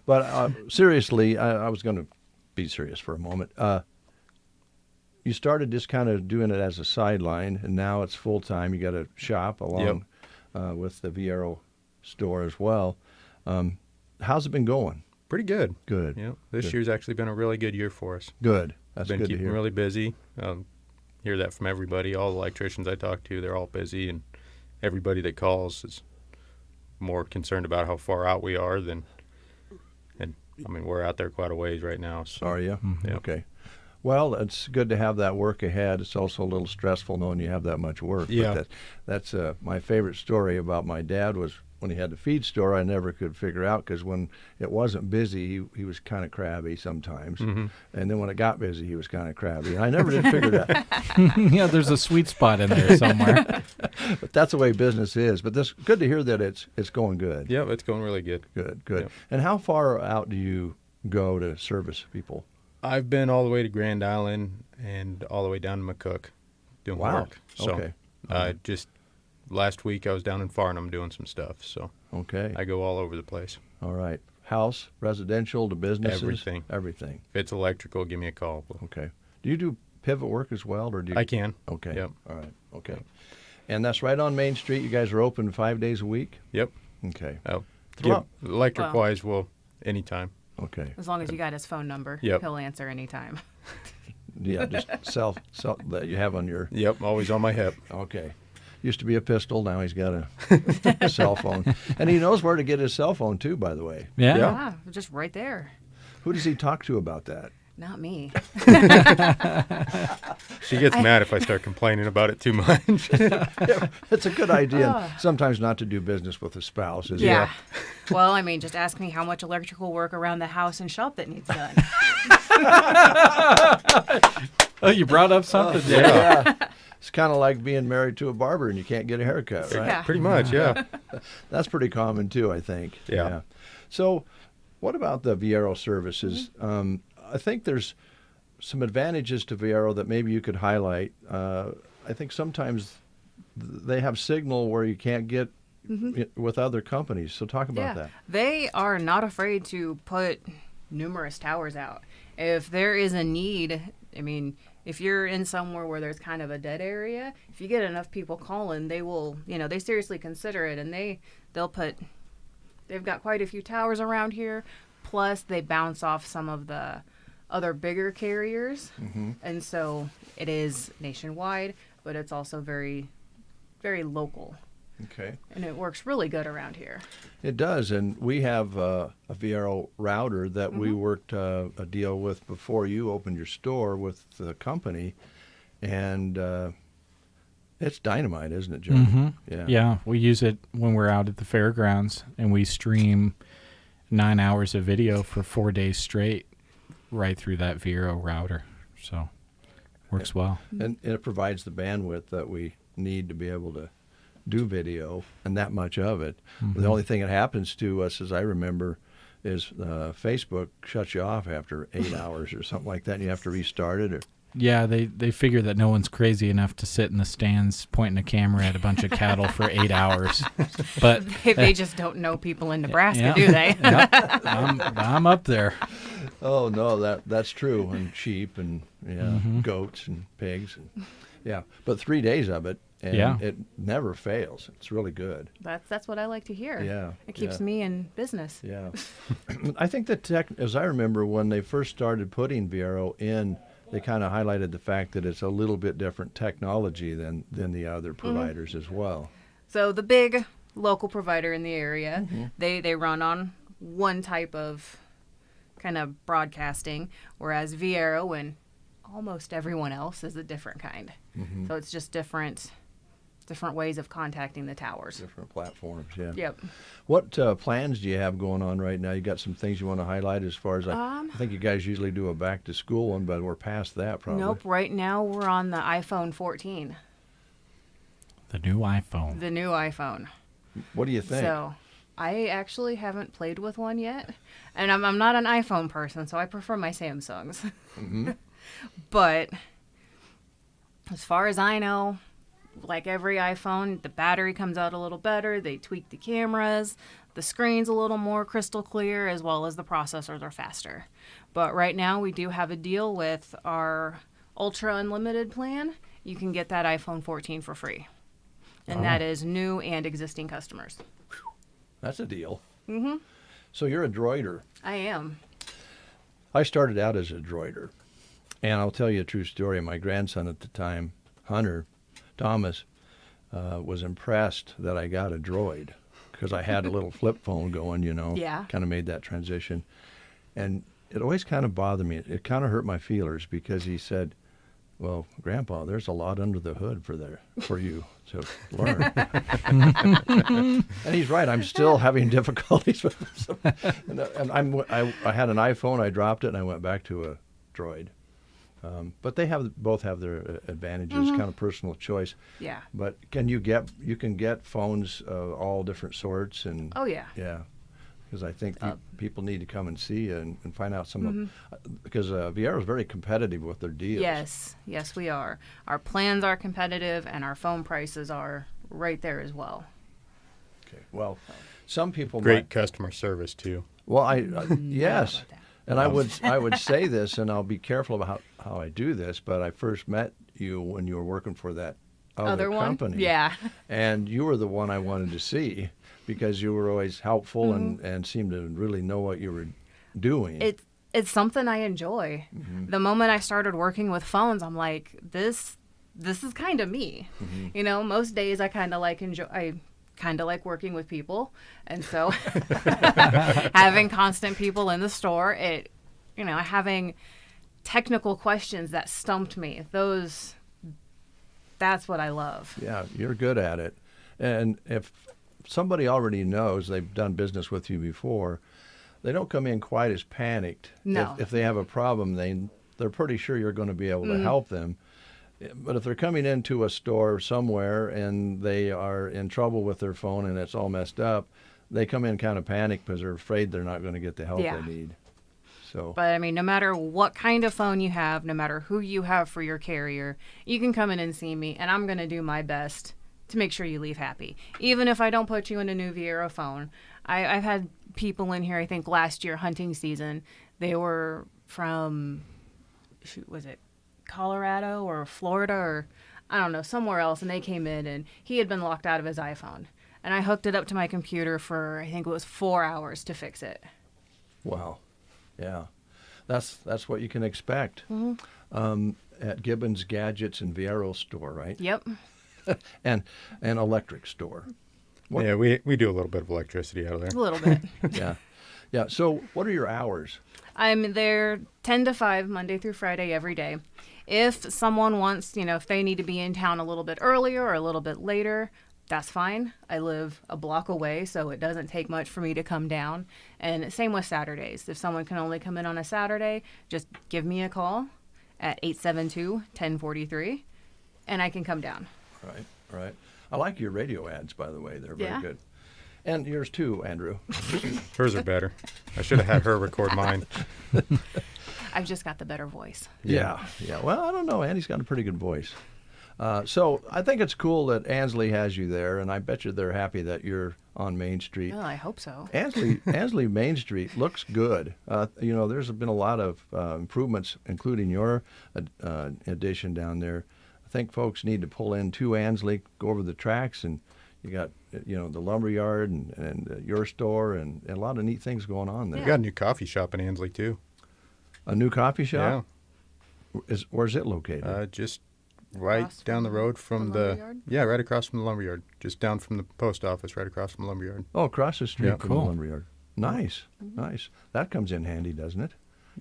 But seriously, I was going to be serious for a moment. You started just kind of doing it as a sideline, and now it's full time. You got a shop along with the Viero store as well. How's it been going? Pretty good. Good. Yeah. This Good. year's actually been a really good year for us. Good. That's been good to keeping hear. really busy. Hear that from everybody. All the electricians I talk to, they're all busy, and everybody that calls is more concerned about how far out we are than. And I mean, we're out there quite a ways right now. So. Are you? Yeah. Okay. Well, it's good to have that work ahead. It's also a little stressful knowing you have that much work. Yeah. But that's my favorite story about my dad was when he had the feed store. I never could figure out because when it wasn't busy, he was kind of crabby sometimes. Mm-hmm. And then when it got busy, he was kind of crabby. And I never did figure that. Yeah, there's a sweet spot in there somewhere. But that's the way business is. But this good to hear that it's going good. Yeah, it's going really good. Good. Yep. And how far out do you go to service people? I've been all the way to Grand Island and all the way down to McCook doing work. So, Okay. just last week I was down in Farnham doing some stuff. So Okay. I go all over the place. All right. House, residential to businesses? Everything. Everything. If it's electrical, give me a call. Okay. Do you do pivot work as well, or do you? I can. Okay. Yep. All right. Okay. And that's right on Main Street. You guys are open 5 days a week? Yep. Okay. Electric-wise, anytime. Okay. As long as you got his phone number, Yep. he'll answer anytime. Yeah, just cell that you have on your. Yep, always on my hip. Okay. Used to be a pistol. Now he's got a cell phone, and he knows where to get his cell phone too. By the way. Yeah, just right there. Who does he talk to about that? Not me. She gets mad if I start complaining about it too much. It's a good idea. Sometimes not to do business with a spouse, is Yeah. Well, I mean, just ask me how much electrical work around the house and shop that needs done. Oh, you brought up something there. Yeah. It's kind of like being married to a barber and you can't get a haircut, right? Yeah. Pretty much, yeah. That's pretty common too, I think. Yeah. So, what about the Viero services? I think there's some advantages to Viero that maybe you could highlight. I think sometimes they have signal where you can't get with other companies. So talk about that. They are not afraid to put numerous towers out. If there is a need, I mean, if you're in somewhere where there's kind of a dead area, if you get enough people calling, they will, they seriously consider it, and they've got quite a few towers around here, plus they bounce off some of the other bigger carriers, and so it is nationwide, but it's also very, very local. Okay. And it works really good around here. It does, and we have a Viero router that we worked a deal with before you opened your store with the company, and it's dynamite, isn't it, Joe? Mm-hmm. Yeah, we use it when we're out at the fairgrounds, and we stream 9 hours of video for 4 days straight right through that Viero router, so works well. And it provides the bandwidth that we need to be able to do video, and that much of it. The only thing that happens to us, as I remember, is Facebook shuts you off after 8 hours or something like that, and you have to restart it. Or Yeah, they figure that no one's crazy enough to sit in the stands pointing a camera at a bunch of cattle for 8 hours. But they just don't know people in Nebraska, do they? I'm up there. Oh no, that's true. And sheep and goats and pigs. And, but 3 days of it, and it never fails. It's really good. That's what I like to hear. Yeah, it keeps me in business. Yeah, I think as I remember when they first started putting Viero in, they kind of highlighted the fact that it's a little bit different technology than the other providers as well. So the big local provider in the area, they run on one type of kind of broadcasting, whereas Viero and almost everyone else is a different kind. Mhm. So it's just different ways of contacting the towers. Different platforms, yeah. Yep. What plans do you have going on right now? You got some things you want to highlight as far as I think you guys usually do a back to school one, but we're past that probably. Nope. Right now we're on the iPhone 14. The new iPhone. The new iPhone. What do you think? So I actually haven't played with one yet, and I'm not an iPhone person, so I prefer my Samsungs. Mhm. But as far as I know, like every iPhone, the battery comes out a little better. They tweak the cameras. The screen's a little more crystal clear, as well as the processors are faster. But right now, we do have a deal with our Ultra Unlimited plan. You can get that iPhone 14 for free. And that is new and existing customers. That's a deal. Mm-hmm. So you're a droider. I am. I started out as a droider. And I'll tell you a true story. My grandson at the time, Hunter Thomas, was impressed that I got a droid because I had a little flip phone going, you know. Yeah. Kind of made that transition. And it always kind of bothered me. It kind of hurt my feelers because he said, well, Grandpa, there's a lot under the hood for you to learn. And he's right. I'm still having difficulties with this. And I had an iPhone. I dropped it, and I went back to a Droid. But they both have their advantages, kind of personal choice. Yeah. But you can get phones all different sorts and. Oh yeah. Yeah. Because I think people need to come and see you and find out some of, because Viera is very competitive with their deals. Yes, we are. Our plans are competitive, and our phone prices are right there as well. Okay. Well, some people great customer service too. Well, yes, and I would say this, and I'll be careful about how I do this, but I first met you when you were working for that other company. Yeah. And you were the one I wanted to see. Because you were always helpful and seemed to really know what you were doing. It's something I enjoy. The moment I started working with phones, I'm like, this is kind of me. You know, most days I kind of like working with people, and so having constant people in the store, having technical questions that stumped me. That's what I love. Yeah, you're good at it, and if somebody already knows they've done business with you before, they don't come in quite as panicked. No. If they have a problem, they're pretty sure you're going to be able to help them. But if they're coming into a store somewhere and they are in trouble with their phone and it's all messed up, they come in kind of panicked because they're afraid they're not going to get the help they need. So. But I mean, no matter what kind of phone you have, no matter who you have for your carrier, you can come in and see me, and I'm going to do my best to make sure you leave happy. Even if I don't put you in a new Viera phone. I've had people in here, I think last year, hunting season, they were from, was it Colorado or Florida or, I don't know, somewhere else, and they came in and he had been locked out of his iPhone. And I hooked it up to my computer for, I think it was 4 hours to fix it. Wow. Yeah. That's what you can expect at Gibbons Gadgets and Viero store, right? Yep. and electric store. Yeah, we do a little bit of electricity out of there. A little bit. Yeah. So what are your hours? I'm there 10 to 5, Monday through Friday, every day. If someone wants, if they need to be in town a little bit earlier or a little bit later, that's fine. I live a block away, so it doesn't take much for me to come down. And same with Saturdays. If someone can only come in on a Saturday, just give me a call at 872-1043, and I can come down. Right. I like your radio ads, by the way. They're very good. And yours too, Andrew. Hers are better. I should have had her record mine. I've just got the better voice. Yeah. Well, I don't know. Andy's got a pretty good voice. So I think it's cool that Ansley has you there, and I bet you they're happy that you're on Main Street. Well, I hope so. Ansley Main Street looks good. There's been a lot of improvements, including your addition down there. I think folks need to pull in to Ansley, go over the tracks, and you got the lumberyard and your store and a lot of neat things going on there. We got a new coffee shop in Ansley too. A new coffee shop? Yeah. Where's it located? Just right down the road from right across from the lumberyard. Just down from the post office, right across from the lumberyard. Oh, across the street from cool. the lumberyard. Nice. That comes in handy, doesn't it?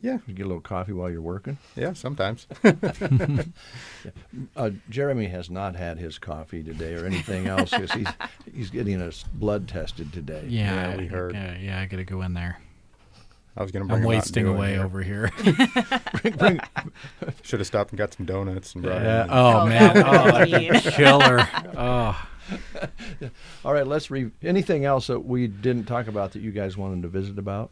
Yeah. You get a little coffee while you're working? Yeah, sometimes. Jeremy has not had his coffee today or anything else because he's getting his blood tested today. Yeah, we heard. Yeah, I got to go in there. I was going to bring I'm him out and wasting do it away here. over here. Should have stopped and got some donuts and brought Yeah. him. Oh, man. Oh, that'd be killer. Oh. All right, anything else that we didn't talk about that you guys wanted to visit about?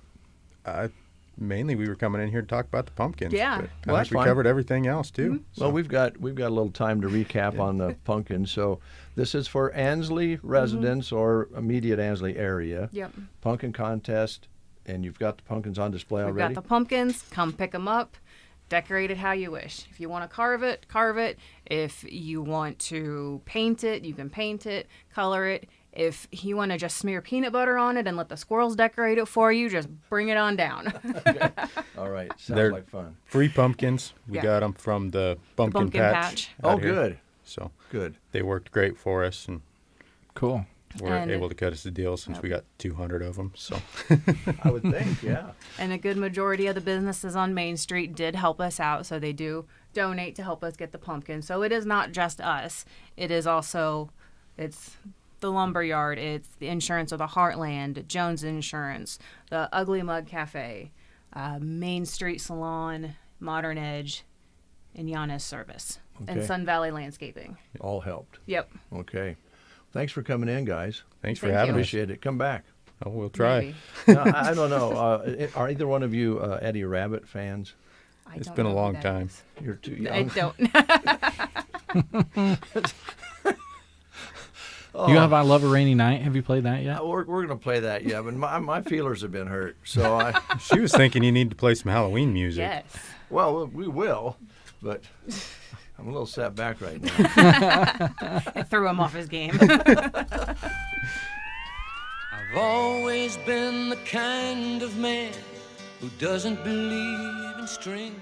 Mainly, we were coming in here to talk about the pumpkins. Yeah. But Well, I that's think we fine. covered everything else too. Mm-hmm. Well, we've got a little time to recap on the pumpkins. So this is for Ansley residents or immediate Ansley area. Yep. Pumpkin contest, and you've got the pumpkins on display We've already. got the pumpkins. Come pick them up. Decorate it how you wish. If you want to carve it, carve it. If you want to paint it, you can paint it, color it. If you want to just smear peanut butter on it and let the squirrels decorate it for you, just bring it on down. Okay. All right, sounds They're like fun. Free pumpkins. We Yeah. got them from the pumpkin, pumpkin patch. out Oh, here. good. So Good. they worked great for us, and Cool. were And- able to cut us a deal since we got 200 of them. So I would think, yeah. And a good majority of the businesses on Main Street did help us out, so they do donate to help us get the pumpkin. So it is not just us. It is also, it's the Lumberyard, it's the Insurance of the Heartland, Jones Insurance, the Ugly Mug Cafe, Main Street Salon, Modern Edge, and Giannis Service, and Okay. Sun Valley Landscaping. All helped. Yep. Okay. Thanks for coming in, guys. thanks for Thank having you. us. Appreciate it. Come back. Oh, we'll try. Maybe. No, I don't know. Are either one of you Eddie Rabbit fans? I It's don't been a know who long that time. is. You're too I young. don't. Oh. You have I Love a Rainy Night? Have you played that yet? We're going to play that, yeah, but my feelers have been hurt. So She was thinking you need to play some Halloween music. Yes. well, we will, but I'm a little set back right now. I threw him off his game. I've always been the kind of man who doesn't believe in strings.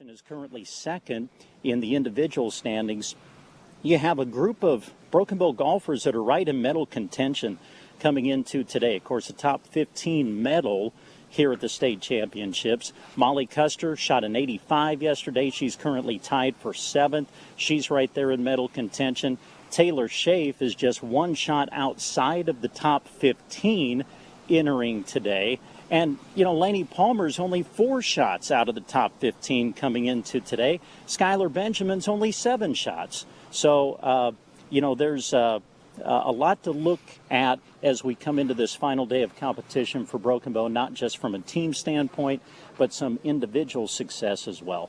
Is currently second in the individual standings. You have a group of Broken Bow golfers that are right in medal contention coming into today. Of course, the top 15 medal here at the state championships. Molly Custer shot an 85 yesterday. She's currently tied for 7th. She's right there in medal contention. Taylor Schaaf is just one shot outside of the top 15 entering today. And, Lainey Palmer's only 4 shots out of the top 15 coming into today. Skylar Benjamin's only 7 shots. So, there's a lot to look at as we come into this final day of competition for Broken Bow, not just from a team standpoint, but some individual success as well.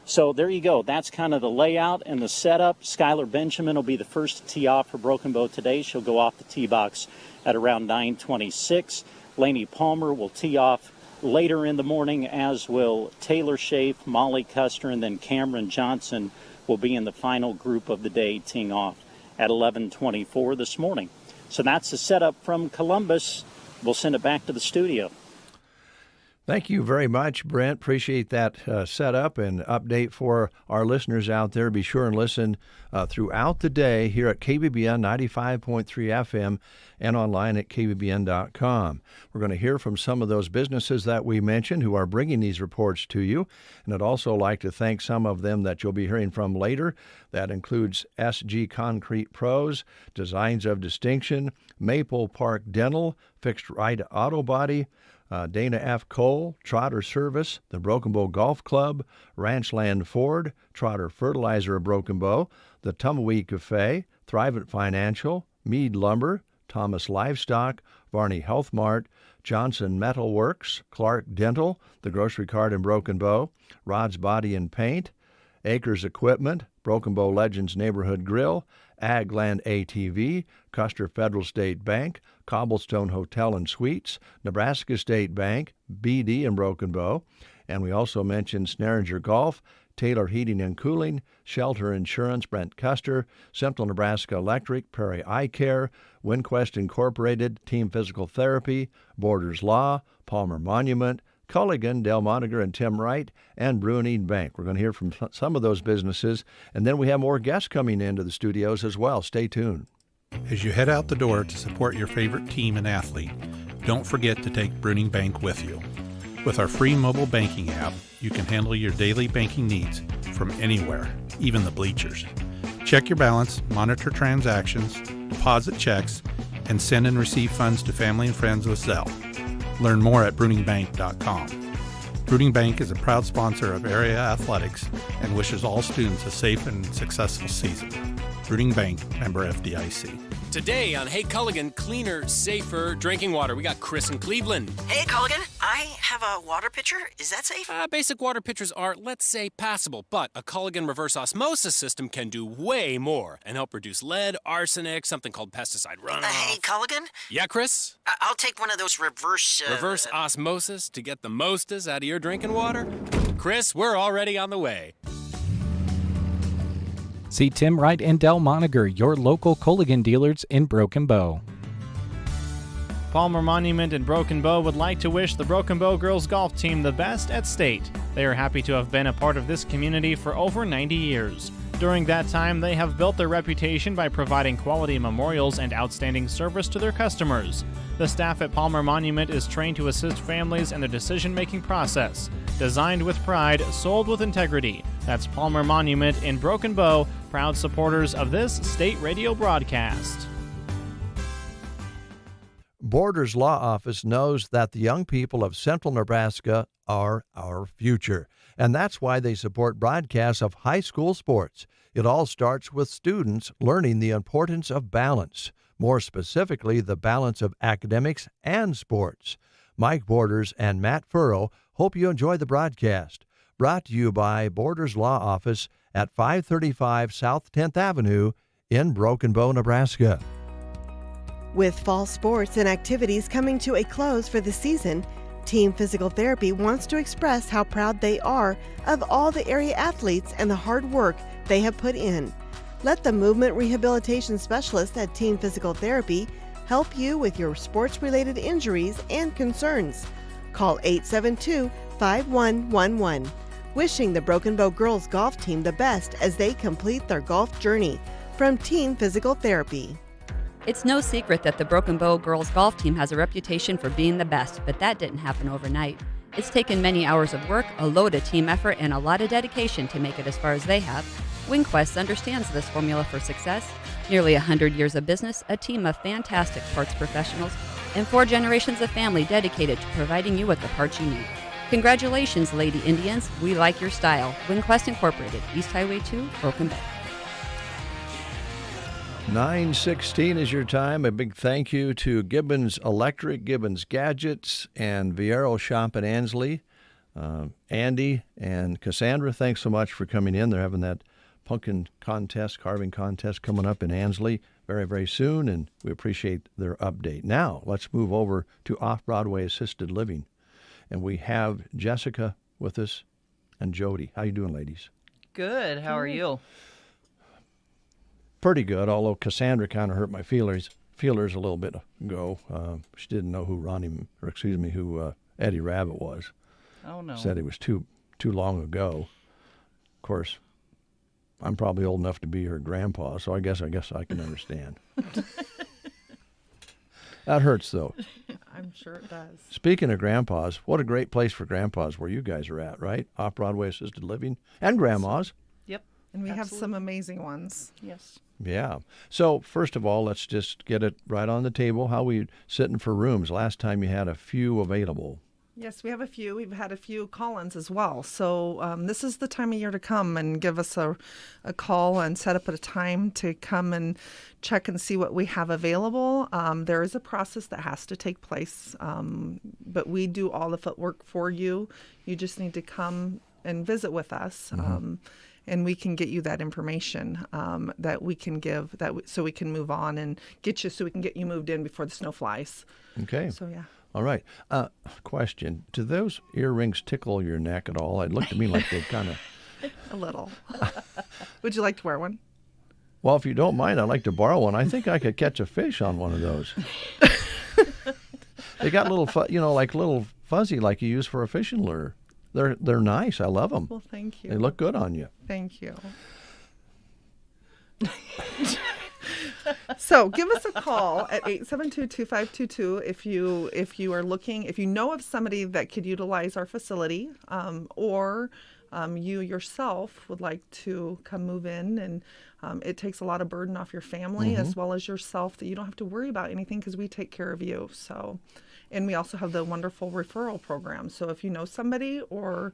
So there you go. That's kind of the layout and the setup. Skylar Benjamin will be the first to tee off for Broken Bow today. She'll go off the tee box at around 9:26. Lainey Palmer will tee off later in the morning, as will Taylor Schaaf, Molly Custer, and then Cameron Johnson will be in the final group of the day, teeing off at 11:24 this morning. So that's the setup from Columbus. We'll send it back to the studio. Thank you very much, Brent. Appreciate that setup and update for our listeners out there. Be sure and listen throughout the day here at KBBN 95.3 FM and online at KBBN.com. We're going to hear from some of those businesses that we mentioned who are bringing these reports to you. And I'd also like to thank some of them that you'll be hearing from later. That includes SG Concrete Pros, Designs of Distinction, Maple Park Dental, Fixed Right Auto Body, Dana F. Cole, Trotter Service, the Broken Bow Golf Club, Ranchland Ford, Trotter Fertilizer of Broken Bow, the Tumbleweed Cafe, Thrivent Financial, Mead Lumber, Thomas Livestock, Varney Health Mart, Johnson Metal Works, Clark Dental, the Grocery Cart in Broken Bow, Rod's Body and Paint, Acres Equipment, Broken Bow Legends Neighborhood Grill, Agland ATV, Custer Federal State Bank, Cobblestone Hotel and Suites, Nebraska State Bank, BD in Broken Bow, and we also mentioned Snaringer Golf, Taylor Heating and Cooling, Shelter Insurance, Brent Custer, Central Nebraska Electric, Prairie Eye Care, WinQuest Incorporated, Team Physical Therapy, Borders Law, Palmer Monument, Culligan, Del Montiger and Tim Wright, and Brewing Bank. We're going to hear from some of those businesses, and then we have more guests coming into the studios as well. Stay tuned. As you head out the door to support your favorite team and athlete, don't forget to take Brewing Bank with you. With our free mobile banking app, you can handle your daily banking needs from anywhere, even the bleachers. Check your balance, monitor transactions, deposit checks, and send and receive funds to family and friends with Zelle. Learn more at BrewingBank.com. Brewing Bank is a proud sponsor of area athletics and wishes all students a safe and successful season. Brewing Bank, member FDIC. Today on Hey Culligan, cleaner, safer drinking water. We got Chris in Cleveland. Hey Culligan, I have a water pitcher. Is that safe? Basic water pitchers are, let's say, passable, but a Culligan reverse osmosis system can do way more and help reduce lead, arsenic, something called pesticide runoff. Hey Culligan? Yeah, Chris? I'll take one of those reverse osmosis to get the mostest out of your drinking water? Chris, we're already on the way. See Tim Wright and Del Montiger, your local Culligan dealers in Broken Bow. Palmer Monument in Broken Bow would like to wish the Broken Bow girls golf team the best at state. They are happy to have been a part of this community for over 90 years. During that time, they have built their reputation by providing quality memorials and outstanding service to their customers. The staff at Palmer Monument is trained to assist families in their decision-making process. Designed with pride, sold with integrity. That's Palmer Monument in Broken Bow, proud supporters of this state radio broadcast. Borders Law Office knows that the young people of Central Nebraska are our future, and that's why they support broadcasts of high school sports. It all starts with students learning the importance of balance, more specifically the balance of academics and sports. Mike Borders and Matt Furrow hope you enjoy the broadcast. Brought to you by Borders Law Office at 535 South 10th Avenue in Broken Bow, Nebraska. With fall sports and activities coming to a close for the season, Team Physical Therapy wants to express how proud they are of all the area athletes and the hard work they have put in. Let the movement rehabilitation specialist at Team Physical Therapy help you with your sports-related injuries and concerns. Call 872-5111. wishing the Broken Bow Girls Golf Team the best as they complete their golf journey. From Team Physical Therapy. It's no secret that the Broken Bow Girls Golf Team has a reputation for being the best, but that didn't happen overnight. It's taken many hours of work, a load of team effort, and a lot of dedication to make it as far as they have. WingQuest understands this formula for success. Nearly 100 years of business, a team of fantastic parts professionals, and 4 generations of family dedicated to providing you with the parts you need. Congratulations, Lady Indians. We like your style. WingQuest Incorporated, East Highway 2, Broken Bow. 9:16 is your time. A big thank you to Gibbons Electric, Gibbons Gadgets, and Viero Shop in Ansley. Andy and Cassandra, thanks so much for coming in. They're having that pumpkin contest, carving contest coming up in Ansley very, very soon, and we appreciate their update. Now, let's move over to Off-Broadway Assisted Living. And we have Jessica with us and Jody. How you doing, ladies? Good. How are you? Pretty good, although Cassandra kind of hurt my feelers a little bit ago. She didn't know who who Eddie Rabbit was. Oh, no. Said it was too long ago. Of course, I'm probably old enough to be her grandpa, so I guess I can understand. That hurts, though. I'm sure it does. Speaking of grandpas, what a great place for grandpas where you guys are at, right? Off-Broadway Assisted Living and grandmas. Yep. And we have some amazing ones. Yes. Yeah. So first of all, let's just get it right on the table. How we sitting for rooms? Last time you had a few available. Yes, we have a few. We've had a few call-ins as well. So this is the time of year to come and give us a call and set up a time to come and check and see what we have available. There is a process that has to take place, but we do all the footwork for you. You just need to come and visit with us. And we can get you that information that we can give so we can move on and get you so we can get you moved in before the snow flies. Okay. So, yeah. All right. Question. Do those earrings tickle your neck at all? It looked to me like they kind of... A little. Would you like to wear one? Well, if you don't mind, I'd like to borrow one. I think I could catch a fish on one of those. They got little, like little fuzzy like you use for a fishing lure. They're nice. I love them. Well, thank you. They look good on you. Thank you. So give us a call at 872-2522 if you are looking, if you know of somebody that could utilize our facility, or you yourself would like to come move in, and it takes a lot of burden off your family as well as yourself, that you don't have to worry about anything because we take care of you. So, and we also have the wonderful referral program. So if you know somebody, or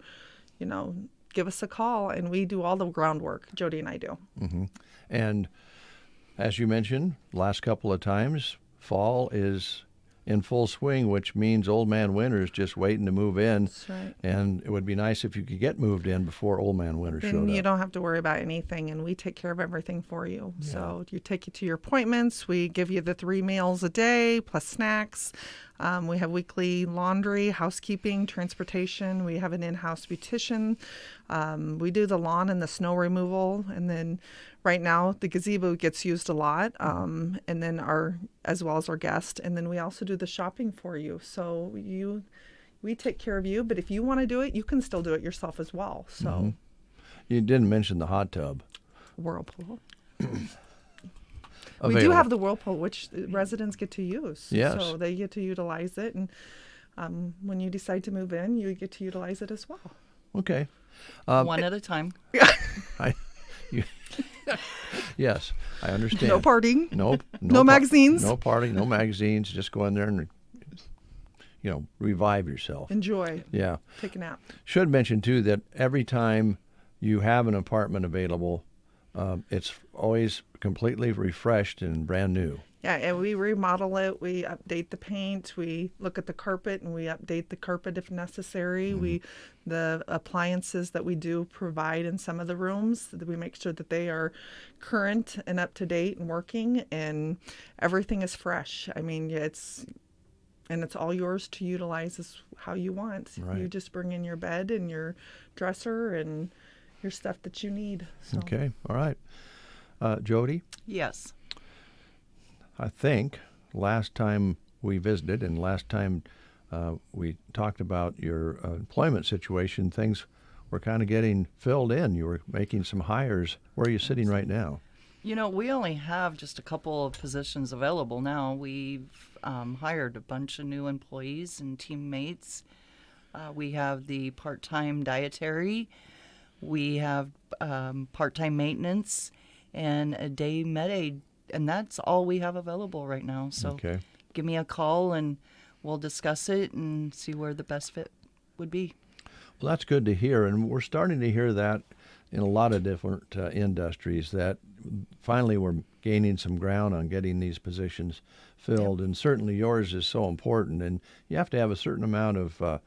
give us a call, and we do all the groundwork. Jody and I do. And as you mentioned last couple of times, fall is in full swing, which means Old Man Winter's just waiting to move in. That's right. And it would be nice if you could get moved in before Old Man Winter showed And you up. don't have to worry about anything, and we take care of everything for you. Yeah. So you take you to your appointments. We give you the 3 meals a day plus snacks. We have weekly laundry, housekeeping, transportation. We have an in-house beautician. We do the lawn and the snow removal. And then right now the gazebo gets used a lot, and then as well as our guest. And then we also do the shopping for you. So we take care of you, but if you want to do it, you can still do it yourself as well. So You didn't mention the hot tub. Whirlpool. Available. We do have the Whirlpool, which residents get to use. Yes. So they get to utilize it. And when you decide to move in, you get to utilize it as well. Okay. One at a time. Yes, I understand. No partying. No magazines. No partying, no magazines. Just go in there and, revive yourself. Enjoy. Yeah. Take a nap. Should mention, too, that every time you have an apartment available, it's always completely refreshed and brand new. Yeah, and we remodel it. We update the paint. We look at the carpet, and we update the carpet if necessary. The appliances that we do provide in some of the rooms, we make sure that they are current and up to date and working, and everything is fresh. I mean, it's all yours to utilize as how you want. Right. You just bring in your bed and your dresser and your stuff that you need. So. Okay, all right. Jody? Yes. I think last time we visited and last time we talked about your employment situation, things were kind of getting filled in. You were making some hires. Where are you sitting right now? You know, we only have just a couple of positions available now. We've hired a bunch of new employees and teammates. We have the part-time dietary. We have part-time maintenance and a day med aid, and that's all we have available right now. So give me a call and we'll discuss it and see where the best fit would be. Well, that's good to hear, and we're starting to hear that in a lot of different industries, that finally we're gaining some ground on getting these positions filled, and certainly yours is so important, and you have to have a certain amount of, a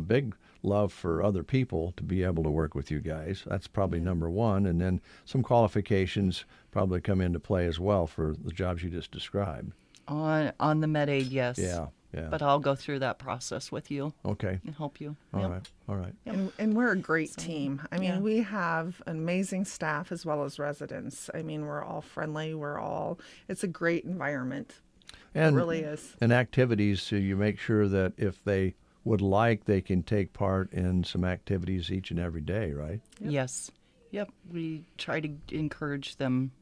big love for other people to be able to work with you guys. That's probably number one, and then some qualifications probably come into play as well for the jobs you just described. On the med aid, yes. Yeah. But I'll go through that process with you. Okay. And help you. All right. Yep. And we're a great team. I mean, we have an amazing staff as well as residents. I mean, we're all friendly. It's a great environment. And, it really is. And activities, so you make sure that if they would like, they can take part in some activities each and every day, right? Yep. Yes. Yep. We try to encourage them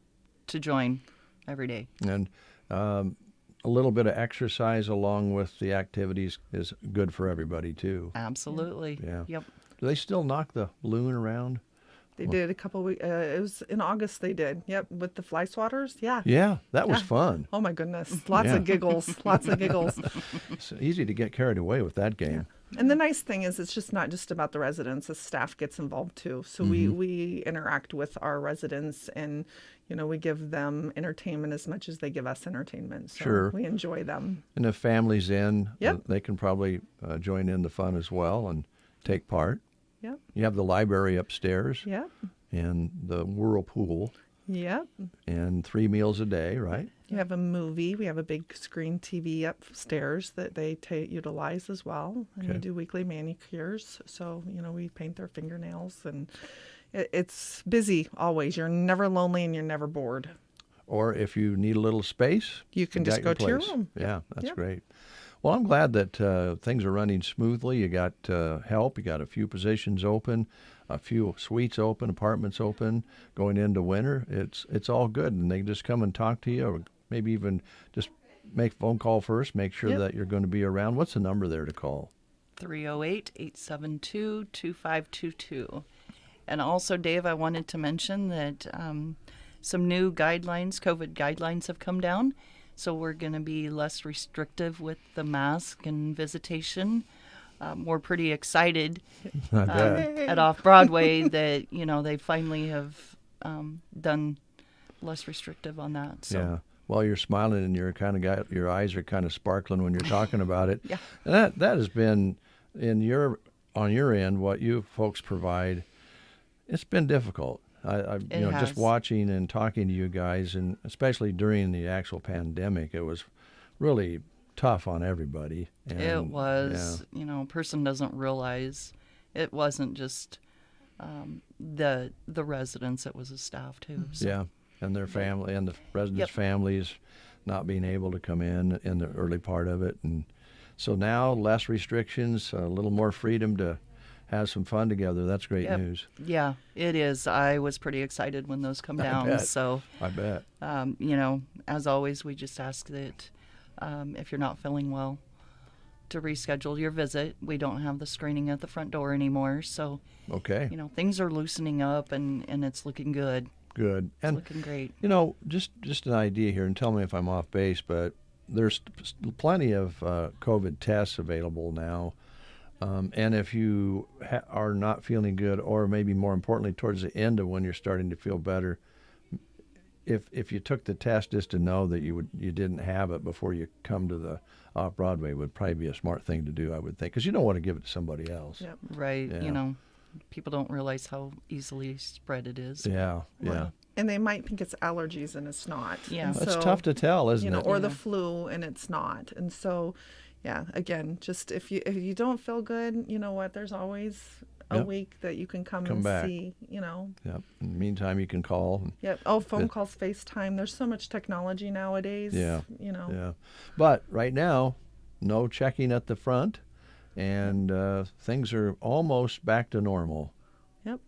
to join every day. And a little bit of exercise along with the activities is good for everybody, too. Absolutely. Yeah. Yep. Do they still knock the balloon around? They did a couple weeks. It was in August they did. Yep, with the fly swatters. Yeah. Yeah, that was fun. Oh, my goodness. Lots of giggles. Lots of giggles. It's easy to get carried away with that game. Yeah. And the nice thing is it's just not just about the residents. The staff gets involved, too. So we interact with our residents and, we give them entertainment as much as they give us entertainment. So sure. We enjoy them. And if families in, yep. They can probably join in the fun as well and take part. Yep. You have the library upstairs. Yep. And the whirlpool. Yep. And 3 meals a day, right? You have a movie. We have a big screen TV upstairs that they utilize as well. And we do weekly manicures. So, we paint their fingernails. And it's busy always. You're never lonely and you're never bored. Or if you need a little space, you can just go to your room. Yeah, that's great. Well, I'm glad that things are running smoothly. You got help. You got a few positions open, a few suites open, apartments open. Going into winter, it's all good, and they can just come and talk to you, or maybe even just make a phone call first. Make sure that you're going to be around. What's the number there to call? 308-872-2522. And also, Dave, I wanted to mention that some new guidelines, COVID guidelines, have come down. So we're going to be less restrictive with the mask and visitation. We're pretty excited at Off-Broadway that, they finally have done less restrictive on that. So. Yeah. Well, you're smiling and your eyes are kind of sparkling when you're talking about it. Yeah. And that has been on your end, what you folks provide. It's been difficult. Just watching and talking to you guys, and especially during the actual pandemic, it was really tough on everybody. And, it was, a person doesn't realize it wasn't just the residents, it was the staff too. So. Yeah, and their family and the residents' families not being able to come in the early part of it. And so now less restrictions, a little more freedom to have some fun together. That's great news. Yeah, it is. I was pretty excited when those come down. I bet. As always, we just ask that if you're not feeling well, to reschedule your visit. We don't have the screening at the front door anymore. So, things are loosening up and it's looking good. Good. It's looking great. Just an idea here, and tell me if I'm off base, but there's plenty of COVID tests available now. And if you are not feeling good, or maybe more importantly, towards the end of when you're starting to feel better, if you took the test just to know that you didn't have it before you come to the Off-Broadway, would probably be a smart thing to do, I would think, because you don't want to give it to somebody else. Yep. Right. Yeah. People don't realize how easily spread it is. Yeah. And they might think it's allergies and it's not. Yeah. That's tough to tell, isn't it? Or the flu and it's not. And so, again, just if you don't feel good, you know what? There's always a week that you can come and back. see, Yep. In the meantime, you can call. Yep. Oh, phone calls, FaceTime. There's so much technology nowadays. Yeah. Yeah. But right now, no checking at the front. and things are almost back to normal. Yep.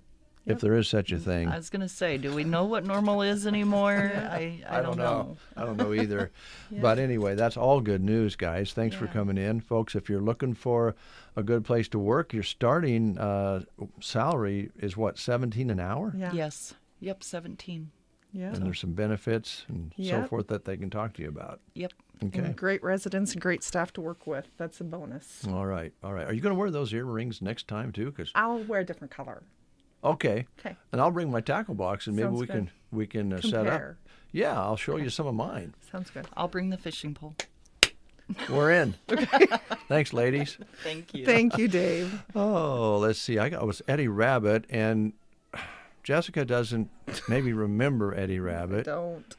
If there is such a thing. I was going to say, do we know what normal is anymore? I don't know. I don't know either. Yeah. But anyway, that's all good news, guys. Thanks for coming in. Folks, if you're looking for a good place to work, your starting salary is what, $17 an hour? Yeah. Yes. Yep, 17. Yeah. And there's some benefits and so Yep. forth that they can talk to you about. Yep. Okay. And great residents and great staff to work with. That's a bonus. All right. Are you going to wear those earrings next time too? 'Cause I'll wear a different color. Okay. Okay. And I'll bring my tackle box and maybe Sounds we good. can set up. Compare. Yeah, I'll show you some of mine. Sounds good. I'll bring the fishing pole. We're in. Okay. Thanks, ladies. Thank you. Thank you, Dave. Oh, let's see. It was Eddie Rabbit, and Jessica doesn't maybe remember Eddie Rabbit. Don't.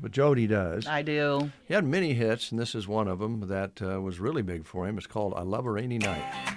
But Jody does. I do. He had many hits, and this is one of them that was really big for him. It's called I Love a Rainy Night.